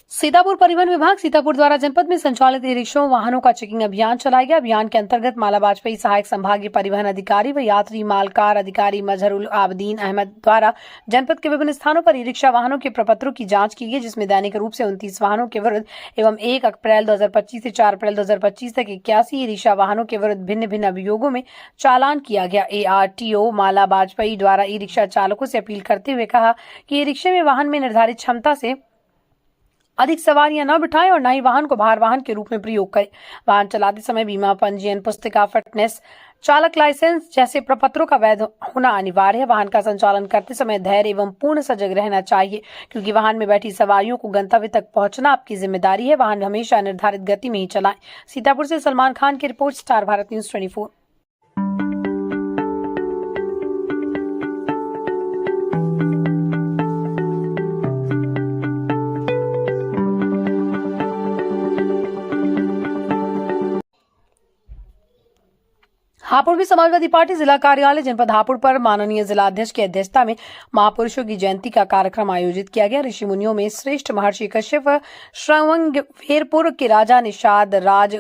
सीतापुर परिवहन विभाग सीतापुर द्वारा जनपद में संचालित ई रिक्शा वाहनों का चेकिंग अभियान चलाया गया। अभियान के अंतर्गत माला वाजपेयी सहायक संभागीय परिवहन अधिकारी व यात्री मालकार अधिकारी मजहरुल आबदीन अहमद द्वारा जनपद के विभिन्न स्थानों पर ई रिक्शा वाहनों के प्रपत्रों की जांच की गई, जिसमें दैनिक रूप से 29 वाहनों के विरुद्ध एवं 1 अप्रैल 2025 से 4 अप्रैल 2025 तक 81 ई रिक्शा वाहनों के विरुद्ध भिन्न भिन्न अभियोगों में चालान किया गया। ARTO माला वाजपेयी द्वारा ई रिक्शा चालकों से अपील करते हुए कहा कि ई रिक्शे में वाहन में निर्धारित क्षमता से अधिक सवारियां न बिठाएं और न ही वाहन को भार वाहन के रूप में प्रयोग करें। वाहन चलाते समय बीमा, पंजीयन पुस्तिका, फिटनेस, चालक लाइसेंस जैसे प्रपत्रों का वैध होना अनिवार्य है। वाहन का संचालन करते समय धैर्य एवं पूर्ण सजग रहना चाहिए, क्योंकि वाहन में बैठी सवारियों को गंतव्य तक पहुंचना आपकी जिम्मेदारी है। वाहन हमेशा निर्धारित गति में ही चलाएं। सीतापुर से सलमान खान की report, star Bharat news 24। Hapur में समाजवादी पार्टी जिला कार्यालय जनपद हापुड़ पर माननीय जिला अध्यक्ष की अध्यक्षता में महापुरुषों की जयंती का कार्यक्रम आयोजित किया गया। ऋषि मुनियों में श्रेष्ठ महर्षि कश्यप श्रवणबेरपुर के राजा निषाद राज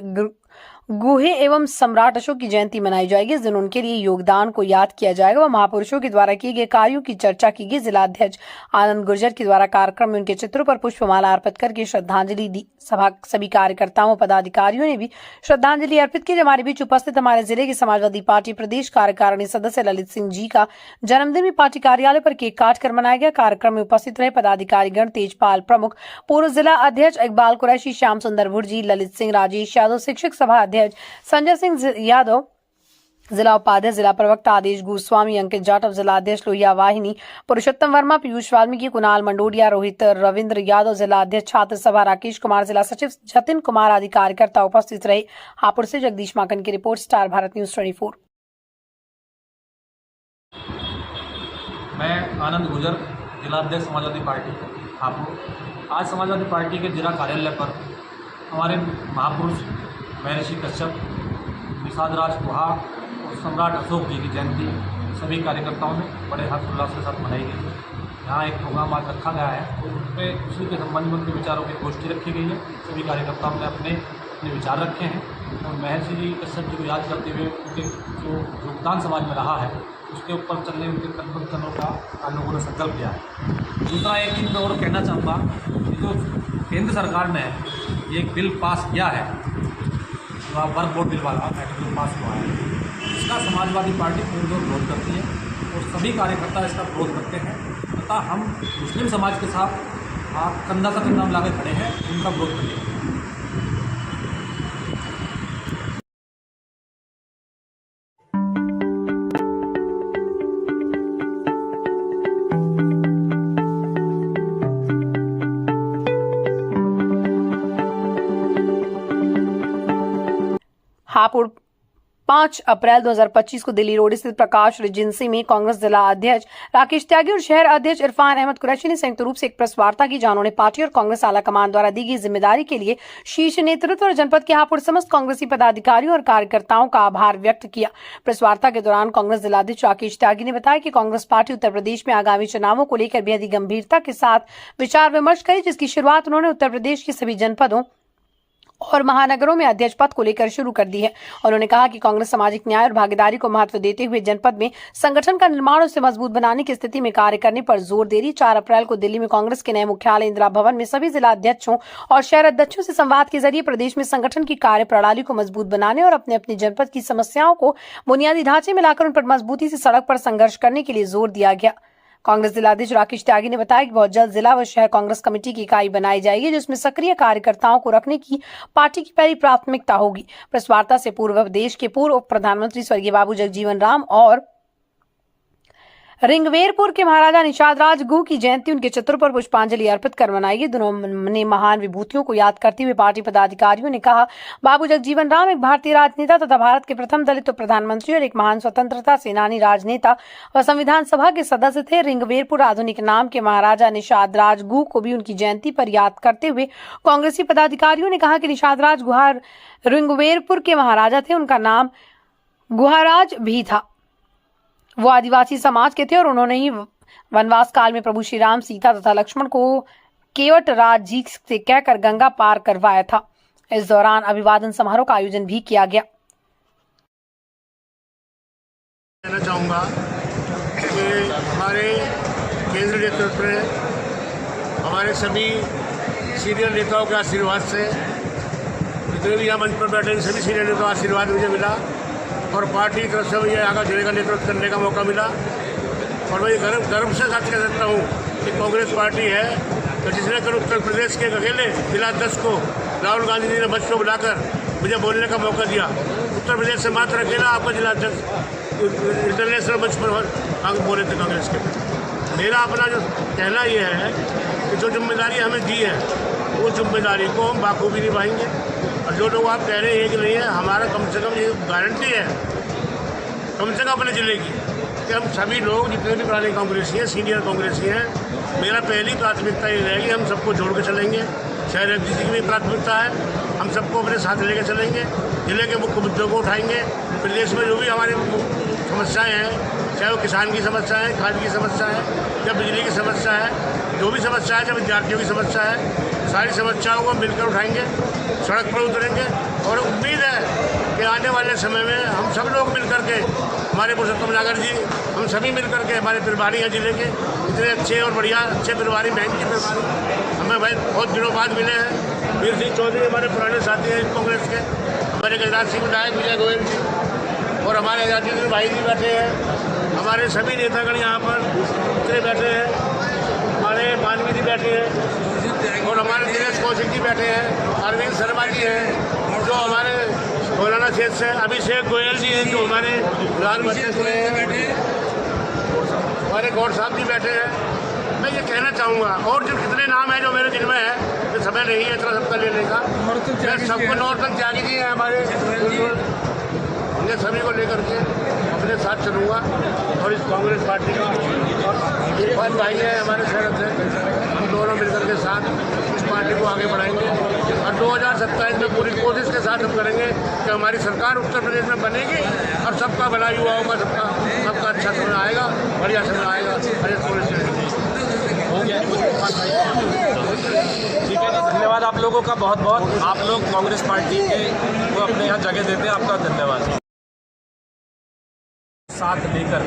गुहे एवं सम्राट अशोक की जयंती मनाई जाएगी। इस दिन उनके लिए योगदान को याद किया जाएगा व महापुरुषों के द्वारा किए गए कार्यों की चर्चा की गई। जिला अध्यक्ष आनंद गुर्जर के द्वारा कार्यक्रम में उनके चित्रों पर पुष्पमाला अर्पित करके श्रद्धांजलि दी। सभी कार्यकर्ताओं पदाधिकारियों ने भी श्रद्धांजलि अर्पित की। हमारे बीच उपस्थित हमारे जिले के समाजवादी पार्टी प्रदेश कार्यकारिणी सदस्य ललित सिंह जी का जन्मदिन भी पार्टी कार्यालय पर केक काटकर मनाया गया। कार्यक्रम में उपस्थित रहे पदाधिकारीगण तेजपाल प्रमुख, पूर्व जिला अध्यक्ष इकबाल कुरैशी, श्याम सुंदर भुर्जी, ललित सिंह, राजेश यादव, शिक्षक सभा अध्यक्ष संजय सिंह यादव, जिला उपाध्यक्ष, जिला प्रवक्ता आदेश गोस्वामी, अंकित जाटव, जिला अध्यक्ष लोहिया वाहिनी, पुरुषोत्तम वर्मा, पीयूष वाल्मीकि, कुणाल मंडोडिया, रोहित रविंद्र यादव, जिला अध्यक्ष छात्र सभा राकेश कुमार, जिला सचिव जतिन कुमार आदि कार्यकर्ता उपस्थित रहे। हापुड़ से जगदीश माकन की रिपोर्ट, स्टार भारत न्यूज 24। मैं आनंद गुर्जर, जिला अध्यक्ष समाजवादी पार्टी हापुड़। आज समाजवादी पार्टी के जिला कार्यालय पर हमारे महापुरुष महर्षि कश्यप, निषाद राज गुहा और सम्राट अशोक जी की जयंती सभी कार्यकर्ताओं ने बड़े हर्षोल्लास के साथ मनाई गई। यहाँ एक प्रोग्राम आज रखा गया है, उसमें उसी के संबंध में उनके विचारों की गोष्ठी रखी गई है। सभी कार्यकर्ताओं ने अपने विचार रखे हैं और महर्षि जी कश्यप जी को याद करते हुए उनके जो योगदान समाज में रहा है उसके ऊपर चलने उनके कदमों का हम लोगों ने संकल्प किया है। दूसरा एक चीज़ मैं और कहना चाहूँगा कि जो केंद्र सरकार ने एक बिल पास किया है, वर्क बोर्ड बिल वाला बिल पास हुआ है, इसका समाजवादी पार्टी पूर्ण विरोध करती है और सभी कार्यकर्ता इसका विरोध करते हैं तथा हम मुस्लिम समाज के साथ कंधा से कंधा मिला के खड़े हैं, उनका विरोध करेंगे। हापुड़ 5 अप्रैल 2025 को दिल्ली रोड स्थित प्रकाश रेजेंसी में कांग्रेस जिला अध्यक्ष राकेश त्यागी और शहर अध्यक्ष इरफान अहमद कुरैशी ने संयुक्त रूप से एक प्रेस वार्ता की, जहां उन्होंने पार्टी और कांग्रेस आला कमान द्वारा दी गई जिम्मेदारी के लिए शीर्ष नेतृत्व और जनपद के हापुड़ समस्त कांग्रेसी पदाधिकारियों और कार्यकर्ताओं का आभार व्यक्त किया। प्रेस वार्ता के दौरान कांग्रेस जिलाध्यक्ष राकेश त्यागी ने बताया कि कांग्रेस पार्टी उत्तर प्रदेश में आगामी चुनावों को लेकर बेहद गंभीरता के साथ विचार विमर्श करी, जिसकी शुरुआत उन्होंने उत्तर प्रदेश के सभी जनपदों और महानगरों में अध्यक्ष पद को लेकर शुरू कर दी है। उन्होंने कहा कि कांग्रेस सामाजिक न्याय और भागीदारी को महत्व देते हुए जनपद में संगठन का निर्माण और उसे मजबूत बनाने की स्थिति में कार्य करने पर जोर दे रही। 4 अप्रैल को दिल्ली में कांग्रेस के नए मुख्यालय इंदिरा भवन में सभी जिला अध्यक्षों और शहर अध्यक्षों से संवाद के जरिए प्रदेश में संगठन की कार्य प्रणाली को मजबूत बनाने और अपने अपने जनपद की समस्याओं को बुनियादी ढांचे में लाकर उन पर मजबूती से सड़क पर संघर्ष करने के लिए जोर दिया गया। कांग्रेस जिलाध्यक्ष राकेश त्यागी ने बताया कि बहुत जल्द जिला व शहर कांग्रेस कमेटी की इकाई बनाई जाएगी, जिसमें सक्रिय कार्यकर्ताओं को रखने की पार्टी की पहली प्राथमिकता होगी। प्रेस वार्ता से पूर्व देश के पूर्व उप प्रधानमंत्री स्वर्गीय बाबू जगजीवन राम और रिंगवेरपुर के महाराजा निषाद राज गुह की जयंती उनके चित्रों पर पुष्पांजलि अर्पित कर मनाई गई। दोनों ने महान विभूतियों को याद करते हुए पार्टी पदाधिकारियों ने कहा, बाबू जगजीवन राम एक भारतीय राजनेता तथा भारत के प्रथम दलित प्रधानमंत्री और एक महान स्वतंत्रता सेनानी, राजनेता व संविधान सभा के सदस्य थे। रिंगवेरपुर आधुनिक नाम के महाराजा निषाद राज गुह को भी उनकी जयंती पर याद करते हुए कांग्रेसी पदाधिकारियों ने कहा कि निषाद राज गुहा रिंगवेरपुर के महाराजा थे, उनका नाम गुहाराज भी था। वो आदिवासी समाज के थे और उन्होंने ही वनवास काल में प्रभु श्री राम, सीता तथा लक्ष्मण को केवट राज जी से कहकर गंगा पार करवाया था। इस दौरान अभिवादन समारोह का आयोजन भी किया गया। कहना चाहूँगा कि हमारे केंद्रीय नेतृत्व में हमारे सभी सीनियर नेताओं के आशीर्वाद से जितने भी यहाँ मंच पर बैठे हैं सभी सीनियर नेताओं का आशीर्वाद मुझे मिला और पार्टी की तरफ से मुझे यहाँ का जिले का नेतृत्व करने का मौका मिला। और मैं गर्व से साथ कह सकता हूँ कि कांग्रेस पार्टी है तो जिसने कल उत्तर प्रदेश के अकेले जिला अध्यक्ष को राहुल गांधी जी ने मंच को बुलाकर मुझे बोलने का मौका दिया। उत्तर प्रदेश से मात्र अकेला आपका जिला अध्यक्ष इंटरनेशनल मंच पर बोले थे कांग्रेस के। मेरा अपना जो कहना ये है कि जो जिम्मेदारी हमें दी है उस जिम्मेदारी को हम बाखूबी निभाएंगे। और जो लोग आप कह रहे हैं कि नहीं है, हमारा कम से कम ये गारंटी है कम से कम अपने ज़िले की कि हम सभी लोग जितने भी पुराने कांग्रेसी हैं सीनियर कांग्रेसी हैं, मेरा पहली प्राथमिकता ये रहेगी हम सबको जोड़ के चलेंगे। शहर अध्यक्ष जी की भी प्राथमिकता है, हम सबको अपने साथ लेकर चलेंगे, जिले के मुख्य मुद्दों को उठाएंगे। प्रदेश में जो भी हमारी समस्याएं हैं, चाहे वो किसान की समस्या है, खाद की समस्या है या बिजली की समस्या है, जो भी समस्या है, चाहे विद्यार्थियों की समस्या है, सारी समस्याओं को मिलकर उठाएंगे, सड़क पर उतरेंगे। और उम्मीद है कि आने वाले समय में हम सब लोग मिलकर के, हमारे पुरुषोत्तम नागर जी, हम सभी मिलकर के, हमारे प्रभारी हैं जिले के इतने अच्छे और बढ़िया अच्छे प्रभारी, बैंक के प्रभारी हमें भाई बहुत दिनों बाद मिले हैं। वीर सिंह चौधरी हमारे पुराने साथी हैं कांग्रेस के, हमारे गजराज सिंह विधायक विजय गोयल जी और हमारे आजादी भाई जी बैठे हैं, हमारे सभी नेतागण यहाँ पर इतने बैठे हैं, हमारे मानवी जी बैठे हैं और हमारे दिनेश कौशिक जी बैठे हैं, अरविंद शर्मा जी हैं जो हमारे मौलाना क्षेत्र से, अभिषेक गोयल जी हैं जो हमारे प्रधानमंत्री से हैं, हमारे गौर साहब जी बैठे हैं। मैं ये कहना चाहूँगा और जो कितने नाम हैं जो मेरे दिल में है, ये समय नहीं है इतना सबका लेने का। मैं सबको नौरतन त्यागी जी हैं हमारे, उन्हें सभी को लेकर के अपने साथ चलूँगा और इस कांग्रेस पार्टी का और इरफान भाई हैं हमारे शहर अध्यक्ष, हम दोनों मिलकर के साथ इस पार्टी को आगे बढ़ाएंगे और 2027 में पूरी कोशिश के साथ हम करेंगे कि हमारी सरकार उत्तर प्रदेश में बनेगी और सबका भला युवाओं का सबका अच्छा समय आएगा, बढ़िया समय आएगा। ठीक है, धन्यवाद आप लोगों का बहुत बहुत। आप लोग कांग्रेस पार्टी के को अपने यहाँ जगह देते हैं, आपका धन्यवाद। साथ लेकर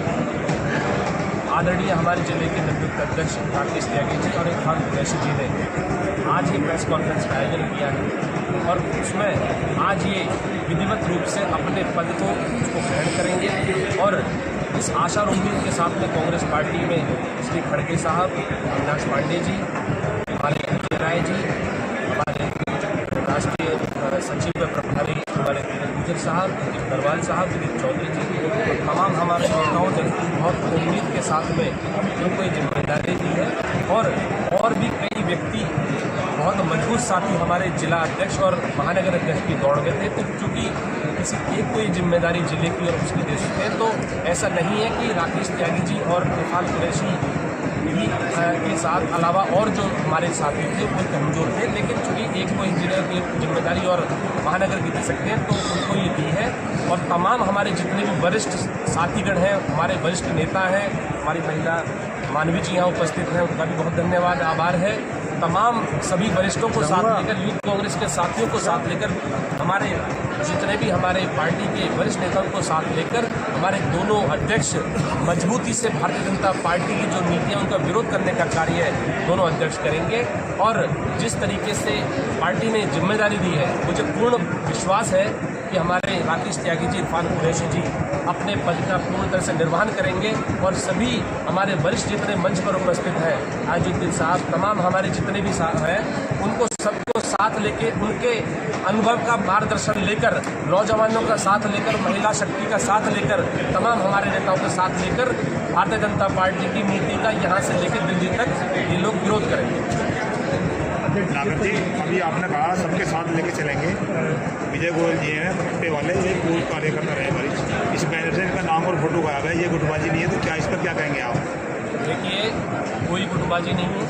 आदरणीय हमारे जिले के नेतृत्व अध्यक्ष राकेश त्यागी जी और इरफान कुरैशी जी ने आज ही प्रेस कॉन्फ्रेंस का आयोजन किया है और उसमें आज ये विधिवत रूप से अपने पद को ग्रहण करेंगे। और इस आशा और उम्मीद के साथ में कांग्रेस पार्टी में श्री खड़गे साहब, अविनाश पांडे जी, हमारे अजय राय जी, हमारे राष्ट्रीय सचिव प्रभारी हमारे गुजर साहब, अग्रवाल साहब, दिलीप चौधरी जी, तमाम हमारे नेताओं ने बहुत उम्मीद के साथ में उनको ये जिम्मेदारी दी है। और भी कई व्यक्ति बहुत मजबूत साथी हमारे जिला अध्यक्ष और महानगर अध्यक्ष की दौड़ में थे, तो चूँकि किसी एक को ये जिम्मेदारी जिले की और उसकी दे सकते हैं, तो ऐसा नहीं है कि राकेश त्यागी जी और इरफान कुरैशी भी के साथ अलावा और जो हमारे साथी थे वो कमजोर थे, लेकिन चूँकि एक को इंजीनियर की जिम्मेदारी और महानगर की दे सकते हैं तो उनको ये दी है। और तमाम हमारे जितने भी वरिष्ठ साथीगण हैं, हमारे वरिष्ठ नेता हैं, हमारी महिला मानवी जी यहाँ उपस्थित हैं, उनका भी बहुत धन्यवाद आभार है। तमाम सभी वरिष्ठों को साथ लेकर, यूथ कांग्रेस के साथियों को साथ लेकर, हमारे जितने भी हमारे पार्टी के वरिष्ठ नेताओं को साथ लेकर हमारे दोनों अध्यक्ष मजबूती से भारतीय जनता पार्टी की जो नीतियां उनका विरोध करने का कार्य है दोनों अध्यक्ष करेंगे। और जिस तरीके से पार्टी ने जिम्मेदारी दी है, मुझे पूर्ण विश्वास है कि हमारे राकेश त्यागी जी, इरफान कुरैशी जी अपने पद का पूर्ण तरह से निर्वहन करेंगे। और सभी हमारे वरिष्ठ जितने मंच पर उपस्थित हैं, आजुद्दीन साहब, तमाम हमारे जितने भी हैं, उनको सबको साथ लेके, उनके अनुभव का मार्गदर्शन लेकर, नौजवानों का साथ लेकर, महिला शक्ति का साथ लेकर, तमाम हमारे नेताओं का साथ लेकर भारतीय जनता पार्टी की नीति का यहाँ से लेकर दिल्ली तक ये लोग विरोध करेंगे। नागर जी, अभी आपने कहा सबके साथ लेके चलेंगे। विजय गोयल जी हैं पट्टे वाले, ये पूर्व कार्यकर्ता रहे हमारी, इस बैनर से इनका नाम और फोटो गायब है, ये गुटबाजी नहीं है, तो क्या इस पर क्या कहेंगे आप? देखिए, कोई गुटबाजी नहीं है।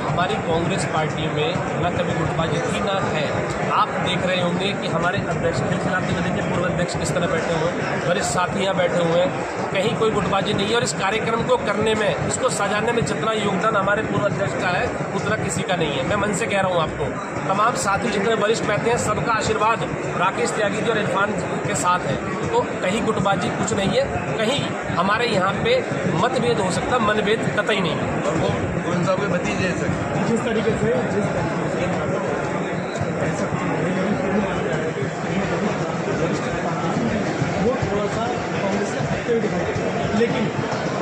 हमारी कांग्रेस पार्टी में न कभी गुटबाजी थी न है। आप देख रहे होंगे कि हमारे अध्यक्ष खिलखिलाते नदी के पूर्व अध्यक्ष किस तरह बैठे हुए हैं, वरिष्ठ साथी यहाँ बैठे हुए हैं, कहीं कोई गुटबाजी नहीं है। और इस कार्यक्रम को करने में, इसको सजाने में जितना योगदान हमारे पूर्व अध्यक्ष का है उतना किसी का नहीं है। मैं मन से कह रहा हूँ आपको, तमाम साथी जितने वरिष्ठ बैठे हैं सबका आशीर्वाद राकेश त्यागी जी और इरफान के साथ है। तो कहीं गुटबाजी कुछ नहीं है, कहीं हमारे यहाँ पे मतभेद हो सकता, मनभेद कतई नहीं है। और वो गोविंद साहब के भतीजे जिस तरीके से वो थोड़ा सा कांग्रेस से हटते हुए दिखाई देता है, लेकिन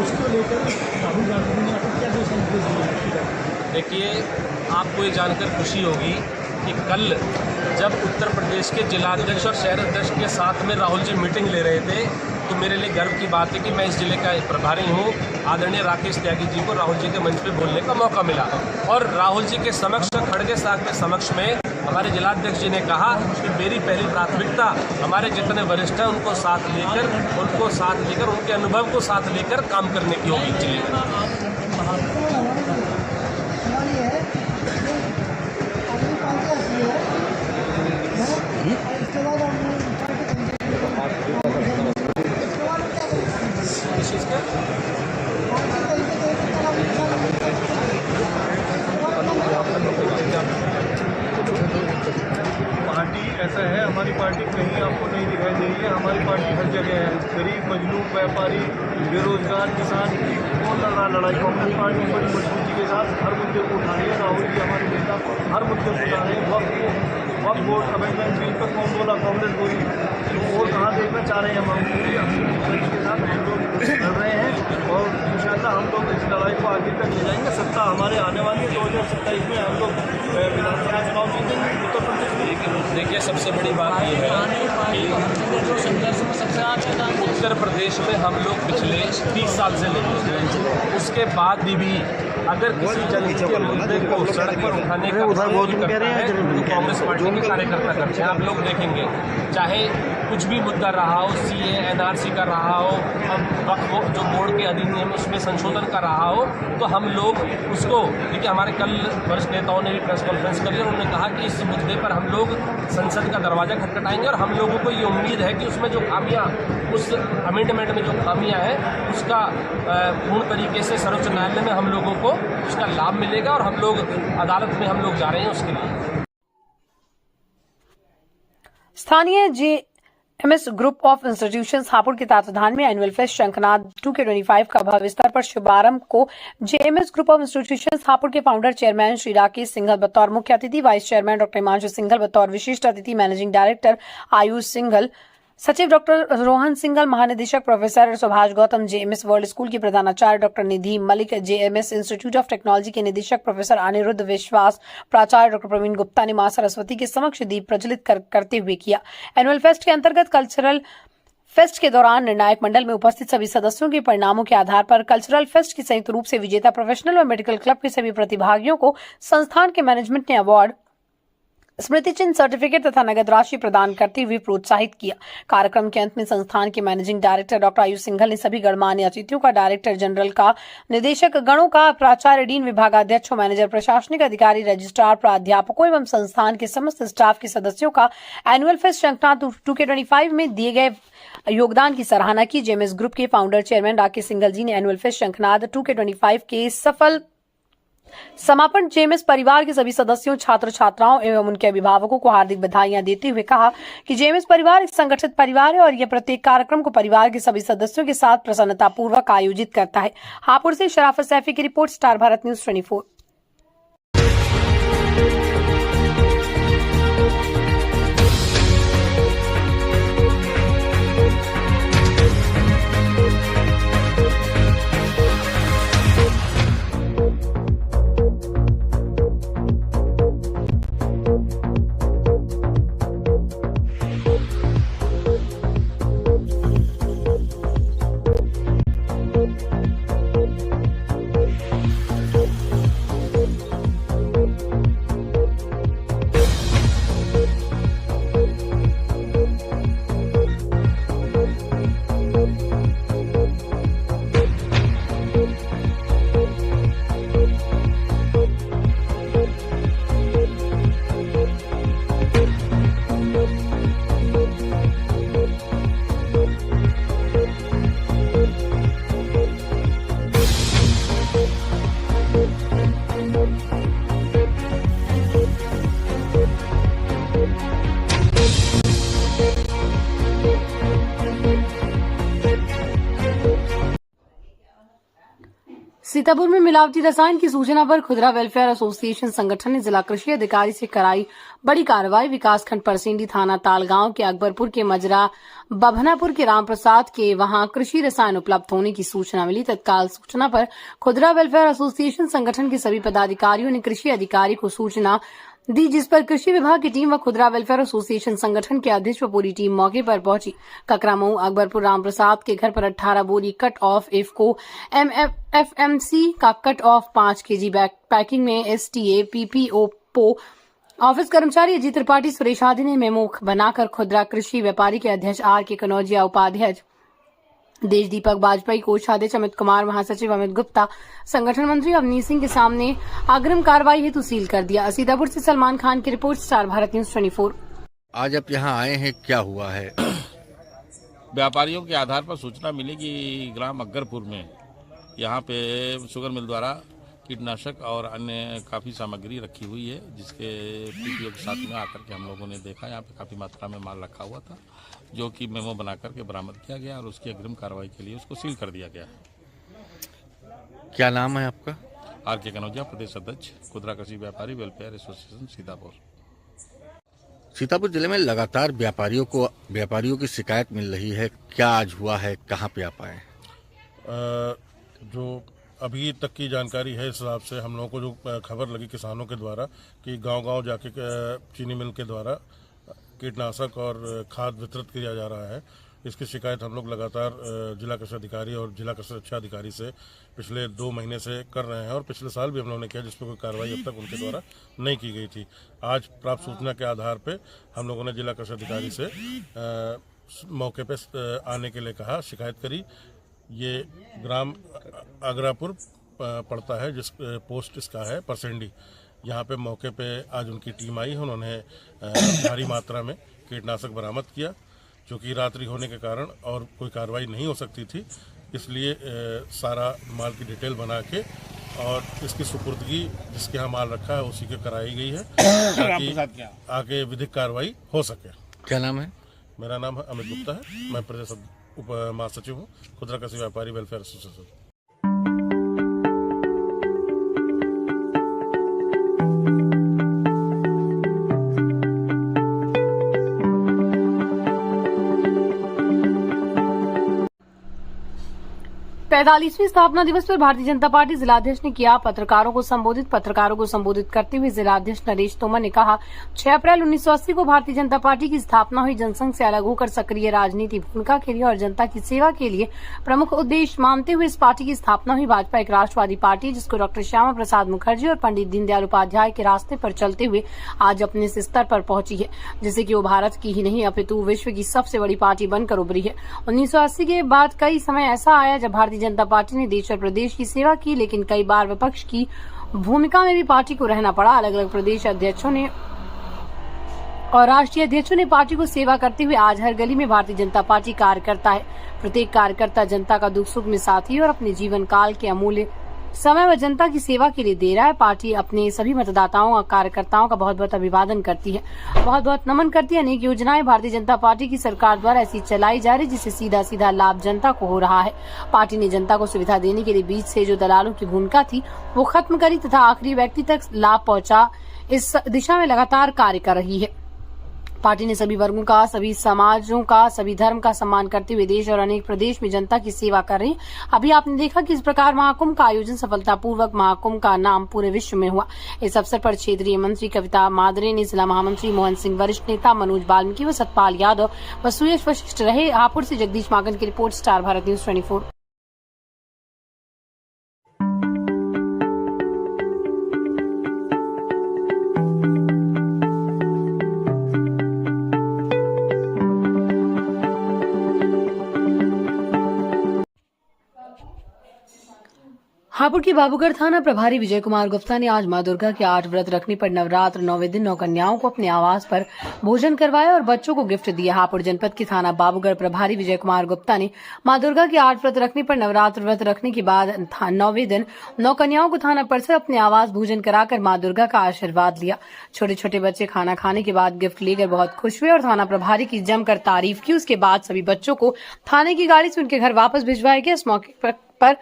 उसको लेकर राहुल गांधी ने आपको क्या संदेश दिया? देखिए, आपको ये जानकर खुशी होगी कि कल जब उत्तर प्रदेश के जिलाध्यक्ष और शहर अध्यक्ष के साथ में राहुल जी मीटिंग ले रहे थे, तो मेरे लिए गर्व की बात है कि मैं इस जिले का प्रभारी हूँ। आदरणीय राकेश त्यागी जी को राहुल जी के मंच पे बोलने का मौका मिला और राहुल जी के समक्ष, खड़गे साहब के समक्ष में हमारे जिलाध्यक्ष जी ने कहा कि मेरी पहली प्राथमिकता हमारे जितने वरिष्ठ हैं उनको साथ लेकर उनके अनुभव को साथ लेकर काम करने की होगी जिले में। पार्टी ऐसा है, हमारी पार्टी कहीं आपको नहीं दिखाई दे रही है। हमारी पार्टी हर जगह है। गरीब, मजलूम, व्यापारी, बेरोजगार, किसान की कौन लड़ रहा लड़ाई? कांग्रेस पार्टी बड़ी मजबूती के साथ हर मुद्दे को उठा रही है। राहुल जी हमारे नेता हर मुद्दे को उठा रहे हैं। वक्त वोट अमेंडमेंट बिल पर कौन बोला? कांग्रेस बोली। और कहाँ देखना चाह रहे हैं हम पूरी के साथ हम लोग लड़ रहे हैं और इंशाल्लाह हम लोग इस लड़ाई को आगे तक ले जाएंगे। सत्ता हमारे आने वाली है 2027 में। हम लोग विधानसभा चुनाव जीतेंगे उत्तर प्रदेश में। देखिए, सबसे बड़ी बात यह है कि उत्तर प्रदेश में हम लोग पिछले 30 साल से ले रहे हैं, उसके बाद भी अगर किसी जनता के मुद्दे को सड़क पर उठाने का तो कांग्रेस पार्टी के कार्यकर्ता करते हैं। आप लोग देखेंगे, चाहे कुछ भी मुद्दा रहा हो, CA NRC का रहा हो, अब वक्फ जो बोर्ड के अधिनियम उसमें संशोधन का रहा हो, तो हम लोग उसको, देखिए हमारे कल वरिष्ठ नेताओं ने भी प्रेस कॉन्फ्रेंस करी और उन्होंने कहा कि इस मुद्दे पर हम लोग संसद का दरवाजा खटखटाएंगे और हम लोगों को ये उम्मीद है कि उसमें जो खामियां, उस अमेंडमेंट में जो खामियां हैं उसका पूर्ण तरीके से सर्वोच्च न्यायालय में हम लोगों को उसका लाभ मिलेगा और हम लोग अदालत में हम लोग जा रहे हैं उसके लिए। स्थानीय JMS group of institutions Hapur के तत्वाधान में एनुअल फेस्ट शंखनाद 2K25 का भव्य स्तर पर शुभारंभ को JMS group of institutions Hapur के फाउंडर चेयरमैन श्री राकेश सिंघल बतौर मुख्य अतिथि, vice chairman doctor Himanshu Singhal बतौर विशिष्ट अतिथि, मैनेजिंग डायरेक्टर आयुष सिंघल, सचिव डॉक्टर रोहन सिंघल, महानिदेशक professor Subhash Gautam, JMS world school की प्रधानाचार्य doctor Nidhi Malik, JMS institute of technology के निदेशक प्रोफेसर अनिरुद्ध विश्वास, प्राचार्य डॉक्टर प्रवीण गुप्ता ने मां सरस्वती के समक्ष दीप प्रज्वलित करते हुए किया। एनुअल फेस्ट के अंतर्गत कल्चरल फेस्ट के दौरान निर्णायक मंडल में उपस्थित सभी सदस्यों के परिणामों के आधार पर कल्चरल फेस्ट की संयुक्त रूप से विजेता प्रोफेशनल और मेडिकल क्लब के सभी प्रतिभागियों को संस्थान के मैनेजमेंट ने अवार्ड, स्मृति चिन्ह, सर्टिफिकेट तथा नगद राशि प्रदान करते हुए प्रोत्साहित किया। कार्यक्रम के अंत में संस्थान के managing director doctor Ayush Singhal ने सभी गणमान्य अतिथियों का, डायरेक्टर जनरल का, निदेशक गणों का, प्राचार्य, डीन, विभागाध्यक्षों, मैनेजर, प्रशासनिक अधिकारी, रजिस्ट्रार, प्राध्यापकों एवं संस्थान के समस्त स्टाफ के सदस्यों का एनुअल फेस्ट शंखनाद 2K25 में दिए गए योगदान की सराहना की। JMS ग्रुप के फाउंडर चेयरमैन राकेश सिंघल जी ने एनुअल फेस्ट शंखनाद 2K25 के सफल समापन JMS परिवार के सभी सदस्यों, छात्र छात्राओं एवं उनके अभिभावकों को हार्दिक बधाइयां देते हुए कहा कि JMS परिवार एक संगठित परिवार है और यह प्रत्येक कार्यक्रम को परिवार के सभी सदस्यों के साथ प्रसन्नता पूर्वक आयोजित करता है। हापुड़ से शराफत सैफी की report, star Bharat news 24। Sitapur में मिलावटी रसायन की सूचना पर खुदरा वेलफेयर एसोसिएशन संगठन ने जिला कृषि अधिकारी से कराई बड़ी कार्रवाई। विकासखंड परसेंडी थाना तालगांव के अकबरपुर के मजरा बभनापुर के रामप्रसाद के वहां कृषि रसायन उपलब्ध होने की सूचना मिली। तत्काल सूचना पर खुदरा वेलफेयर एसोसिएशन संगठन के सभी पदाधिकारियों ने कृषि अधिकारी को सूचना दी, जिस पर कृषि विभाग की टीम व खुदरा वेलफेयर एसोसिएशन संगठन के अध्यक्ष व पूरी टीम मौके पर पहुंची। ककरामऊ अकबरपुर रामप्रसाद के घर पर 18 बोरी कट ऑफ इफको एफएमसी का कट ऑफ 5 केजी पैकिंग में एसटीए पीपीओ पो ऑफिस कर्मचारी अजीत त्रिपाठी सुरेश आदि ने मेमो बनाकर खुदरा कृषि व्यापारी के अध्यक्ष आर के कनौजिया, उपाध्यक्ष देश दीपक बाजपेयी, कोषाध्यक्ष अमित कुमार, महासचिव अमित गुप्ता, संगठन मंत्री अवनीश सिंह के सामने अग्रिम कार्रवाई हेतु सील कर दिया। सीतापुर से सलमान खान की रिपोर्ट, स्टार भारत न्यूज 24। आज आप यहाँ आए हैं, क्या हुआ है? व्यापारियों के आधार पर सूचना मिली कि ग्राम अकबरपुर में यहाँ पे शुगर मिल द्वारा कीटनाशक और अन्य काफ़ी सामग्री रखी हुई है, जिसके पीपीओ के साथ में आकर के हम लोगों ने देखा यहाँ पे काफ़ी मात्रा में माल रखा हुआ था, जो कि मेमो बना करके बरामद किया गया और उसकी अग्रिम कार्रवाई के लिए उसको सील कर दिया गया है। क्या नाम है आपका? आर के कनौजिया, प्रदेश अध्यक्ष खुदरा कृषि व्यापारी वेलफेयर एसोसिएशन सीतापुर। सीतापुर जिले में लगातार व्यापारियों की शिकायत मिल रही है, क्या आज हुआ है, कहाँ पे आप आए? जो अभी तक की जानकारी है, इस हिसाब से हम लोगों को जो खबर लगी किसानों के द्वारा कि गांव-गांव जाके चीनी मिल के द्वारा कीटनाशक और खाद वितरित किया जा रहा है, इसकी शिकायत हम लोग लगातार जिला कृषि अधिकारी और जिला कृषि रक्षा अधिकारी से पिछले 2 महीने से कर रहे हैं और पिछले साल भी हम लोगों ने किया, जिसपे कोई कार्रवाई अब तक उनके द्वारा नहीं की गई थी। आज प्राप्त सूचना के आधार पर हम लोगों ने जिला कृषि अधिकारी से मौके पर आने के लिए कहा, शिकायत करी। ये ग्राम अकबरपुर पड़ता है, जिस पोस्ट इसका है परसेंडी। यहाँ पे मौके पे आज उनकी टीम आई है, उन्होंने भारी मात्रा में कीटनाशक बरामद किया, जो कि रात्रि होने के कारण और कोई कार्रवाई नहीं हो सकती थी, इसलिए सारा माल की डिटेल बना के और इसकी सुपुर्दगी जिसके यहाँ माल रखा है उसी के कराई गई है, ताकि आगे विधिक कार्रवाई हो सके। क्या नाम है? मेरा नाम अमित गुप्ता है, मैं प्रदेश उप महासचिव हूँ खुदरा कृषि व्यापारी वेलफेयर एसोसिएशन। पैंतालीसवीं स्थापना दिवस पर भारतीय जनता पार्टी जिलाध्यक्ष ने किया पत्रकारों को संबोधित करते हुए जिलाध्यक्ष नरेश तोमर ने कहा, 6 अप्रैल 1980 को भारतीय जनता पार्टी की स्थापना हुई। जनसंघ से अलग होकर सक्रिय राजनीति भूमिका के लिए और जनता की सेवा के लिए प्रमुख उद्देश्य मानते हुए इस पार्टी की स्थापना हुई। भाजपा एक राष्ट्रवादी पार्टी जिसको डॉक्टर श्यामा प्रसाद मुखर्जी और पंडित दीनदयाल उपाध्याय के रास्ते पर चलते हुए आज अपने इस स्तर पर पहुंची है, जिससे कि वो भारत की ही नहीं अपितु विश्व की सबसे बड़ी पार्टी बनकर उभरी है। 1980 के बाद कई समय ऐसा आया जब भारतीय जनता पार्टी ने देश और प्रदेश की सेवा की, लेकिन कई बार विपक्ष की भूमिका में भी पार्टी को रहना पड़ा। अलग अलग प्रदेश अध्यक्षों ने और राष्ट्रीय अध्यक्षों ने पार्टी को सेवा करते हुए आज हर गली में भारतीय जनता पार्टी कार्यकर्ता है। प्रत्येक कार्यकर्ता जनता का दुख सुख में साथी है और अपने जीवन काल के अमूल्य समय व जनता की सेवा के लिए दे रहा है। पार्टी अपने सभी मतदाताओं और कार्यकर्ताओं का बहुत बहुत अभिवादन करती है, बहुत बहुत नमन करती है। अनेक योजनाएं भारतीय जनता पार्टी की सरकार द्वारा ऐसी चलाई जा रही, जिससे सीधा सीधा लाभ जनता को हो रहा है। पार्टी ने जनता को सुविधा देने के लिए बीच से जो दलालों की भूमिका थी वो खत्म करी तथा आखिरी व्यक्ति तक लाभ पहुंचा, इस दिशा में लगातार कार्य कर रही है। पार्टी ने सभी वर्गों का, सभी समाजों का, सभी धर्म का सम्मान करते हुए देश और अनेक प्रदेश में जनता की सेवा कर रही है। अभी आपने देखा कि इस प्रकार महाकुंभ का आयोजन सफलतापूर्वक महाकुंभ का नाम पूरे विश्व में हुआ। इस अवसर पर क्षेत्रीय मंत्री कविता मादरे ने जिला महामंत्री मोहन सिंह, वरिष्ठ नेता मनोज बाल्मीकि व सतपाल यादव व सुयश वशिष्ठ रहे। हापुड़ से जगदीश मागन की report, star Bharat news 24। Hapur के बाबूगढ़ थाना प्रभारी विजय कुमार गुप्ता ने आज मां दुर्गा के 8 व्रत रखने पर नवरात्र 9वें दिन 9 कन्याओं को अपने आवास पर भोजन करवाया और बच्चों को गिफ्ट दिया। हापुड़ जनपद के थाना बाबूगढ़ प्रभारी विजय कुमार गुप्ता ने मां दुर्गा के 8 व्रत रखने पर नवरात्र व्रत रखने के बाद 9वें दिन 9 कन्याओं को थाना परिसर अपने आवास भोजन कराकर मां दुर्गा का आशीर्वाद लिया। छोटे छोटे बच्चे खाना खाने के बाद गिफ्ट लेकर बहुत खुश हुए और थाना प्रभारी की जमकर तारीफ की। उसके बाद सभी बच्चों को थाने की गाड़ी से उनके घर वापस भिजवाया गया। इस मौके पर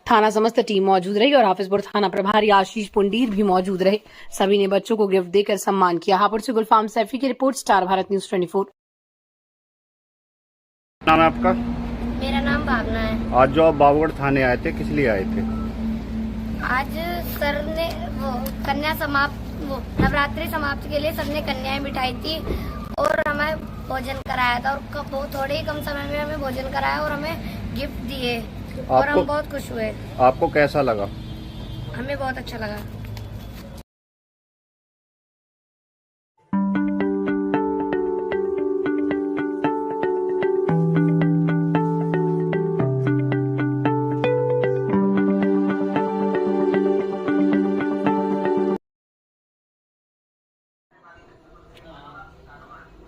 थाना समस्त टीम मौजूद रही और हाफिजपुर थाना प्रभारी आशीष पुंडीर भी मौजूद रहे। सभी ने बच्चों को गिफ्ट देकर सम्मान किया। हापुड़ से गुलफाम सैफी की रिपोर्ट, स्टार भारत न्यूज 24। नाम है आपका? मेरा नाम भावना है। आज जो आप बाबूगढ़ थाने आए थे, किस लिए आए थे? आज सर ने नवरात्रि समाप्ति के लिए सर ने कन्याएं बिठाई थी और हमें भोजन कराया था और थोड़े ही कम समय में हमें भोजन कराया और हमें गिफ्ट दिए और हम बहुत खुश हुए। आपको कैसा लगा? हमें बहुत अच्छा लगा।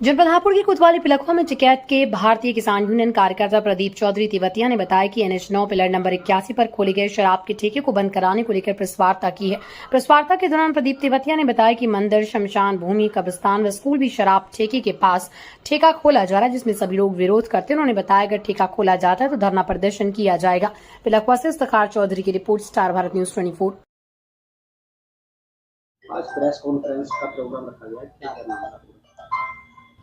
जनपद हापुड़ की कोतवाली पिलखुआ में टिकैत के भारतीय किसान यूनियन कार्यकर्ता प्रदीप चौधरी तिवतिया ने बताया कि NH 9 पिलर नंबर 81 पर खोले गए शराब के ठेके को बंद कराने को लेकर प्रेस वार्ता की है। प्रेस वार्ता के दौरान प्रदीप तिवतिया ने बताया कि मंदिर, शमशान भूमि, कब्रिस्तान व स्कूल भी शराब ठेके के पास ठेका खोला जा रहा है, जिसमें सभी लोग विरोध करते हैं। उन्होंने बताया अगर ठेका खोला जाता है तो धरना प्रदर्शन किया जाएगा। पिलखुआ से इफ्तिखार चौधरी की रिपोर्ट, स्टार भारत न्यूज 24। आज प्रेस कॉन्फ्रेंस का प्रोग्राम रखा गया है, क्या करना है?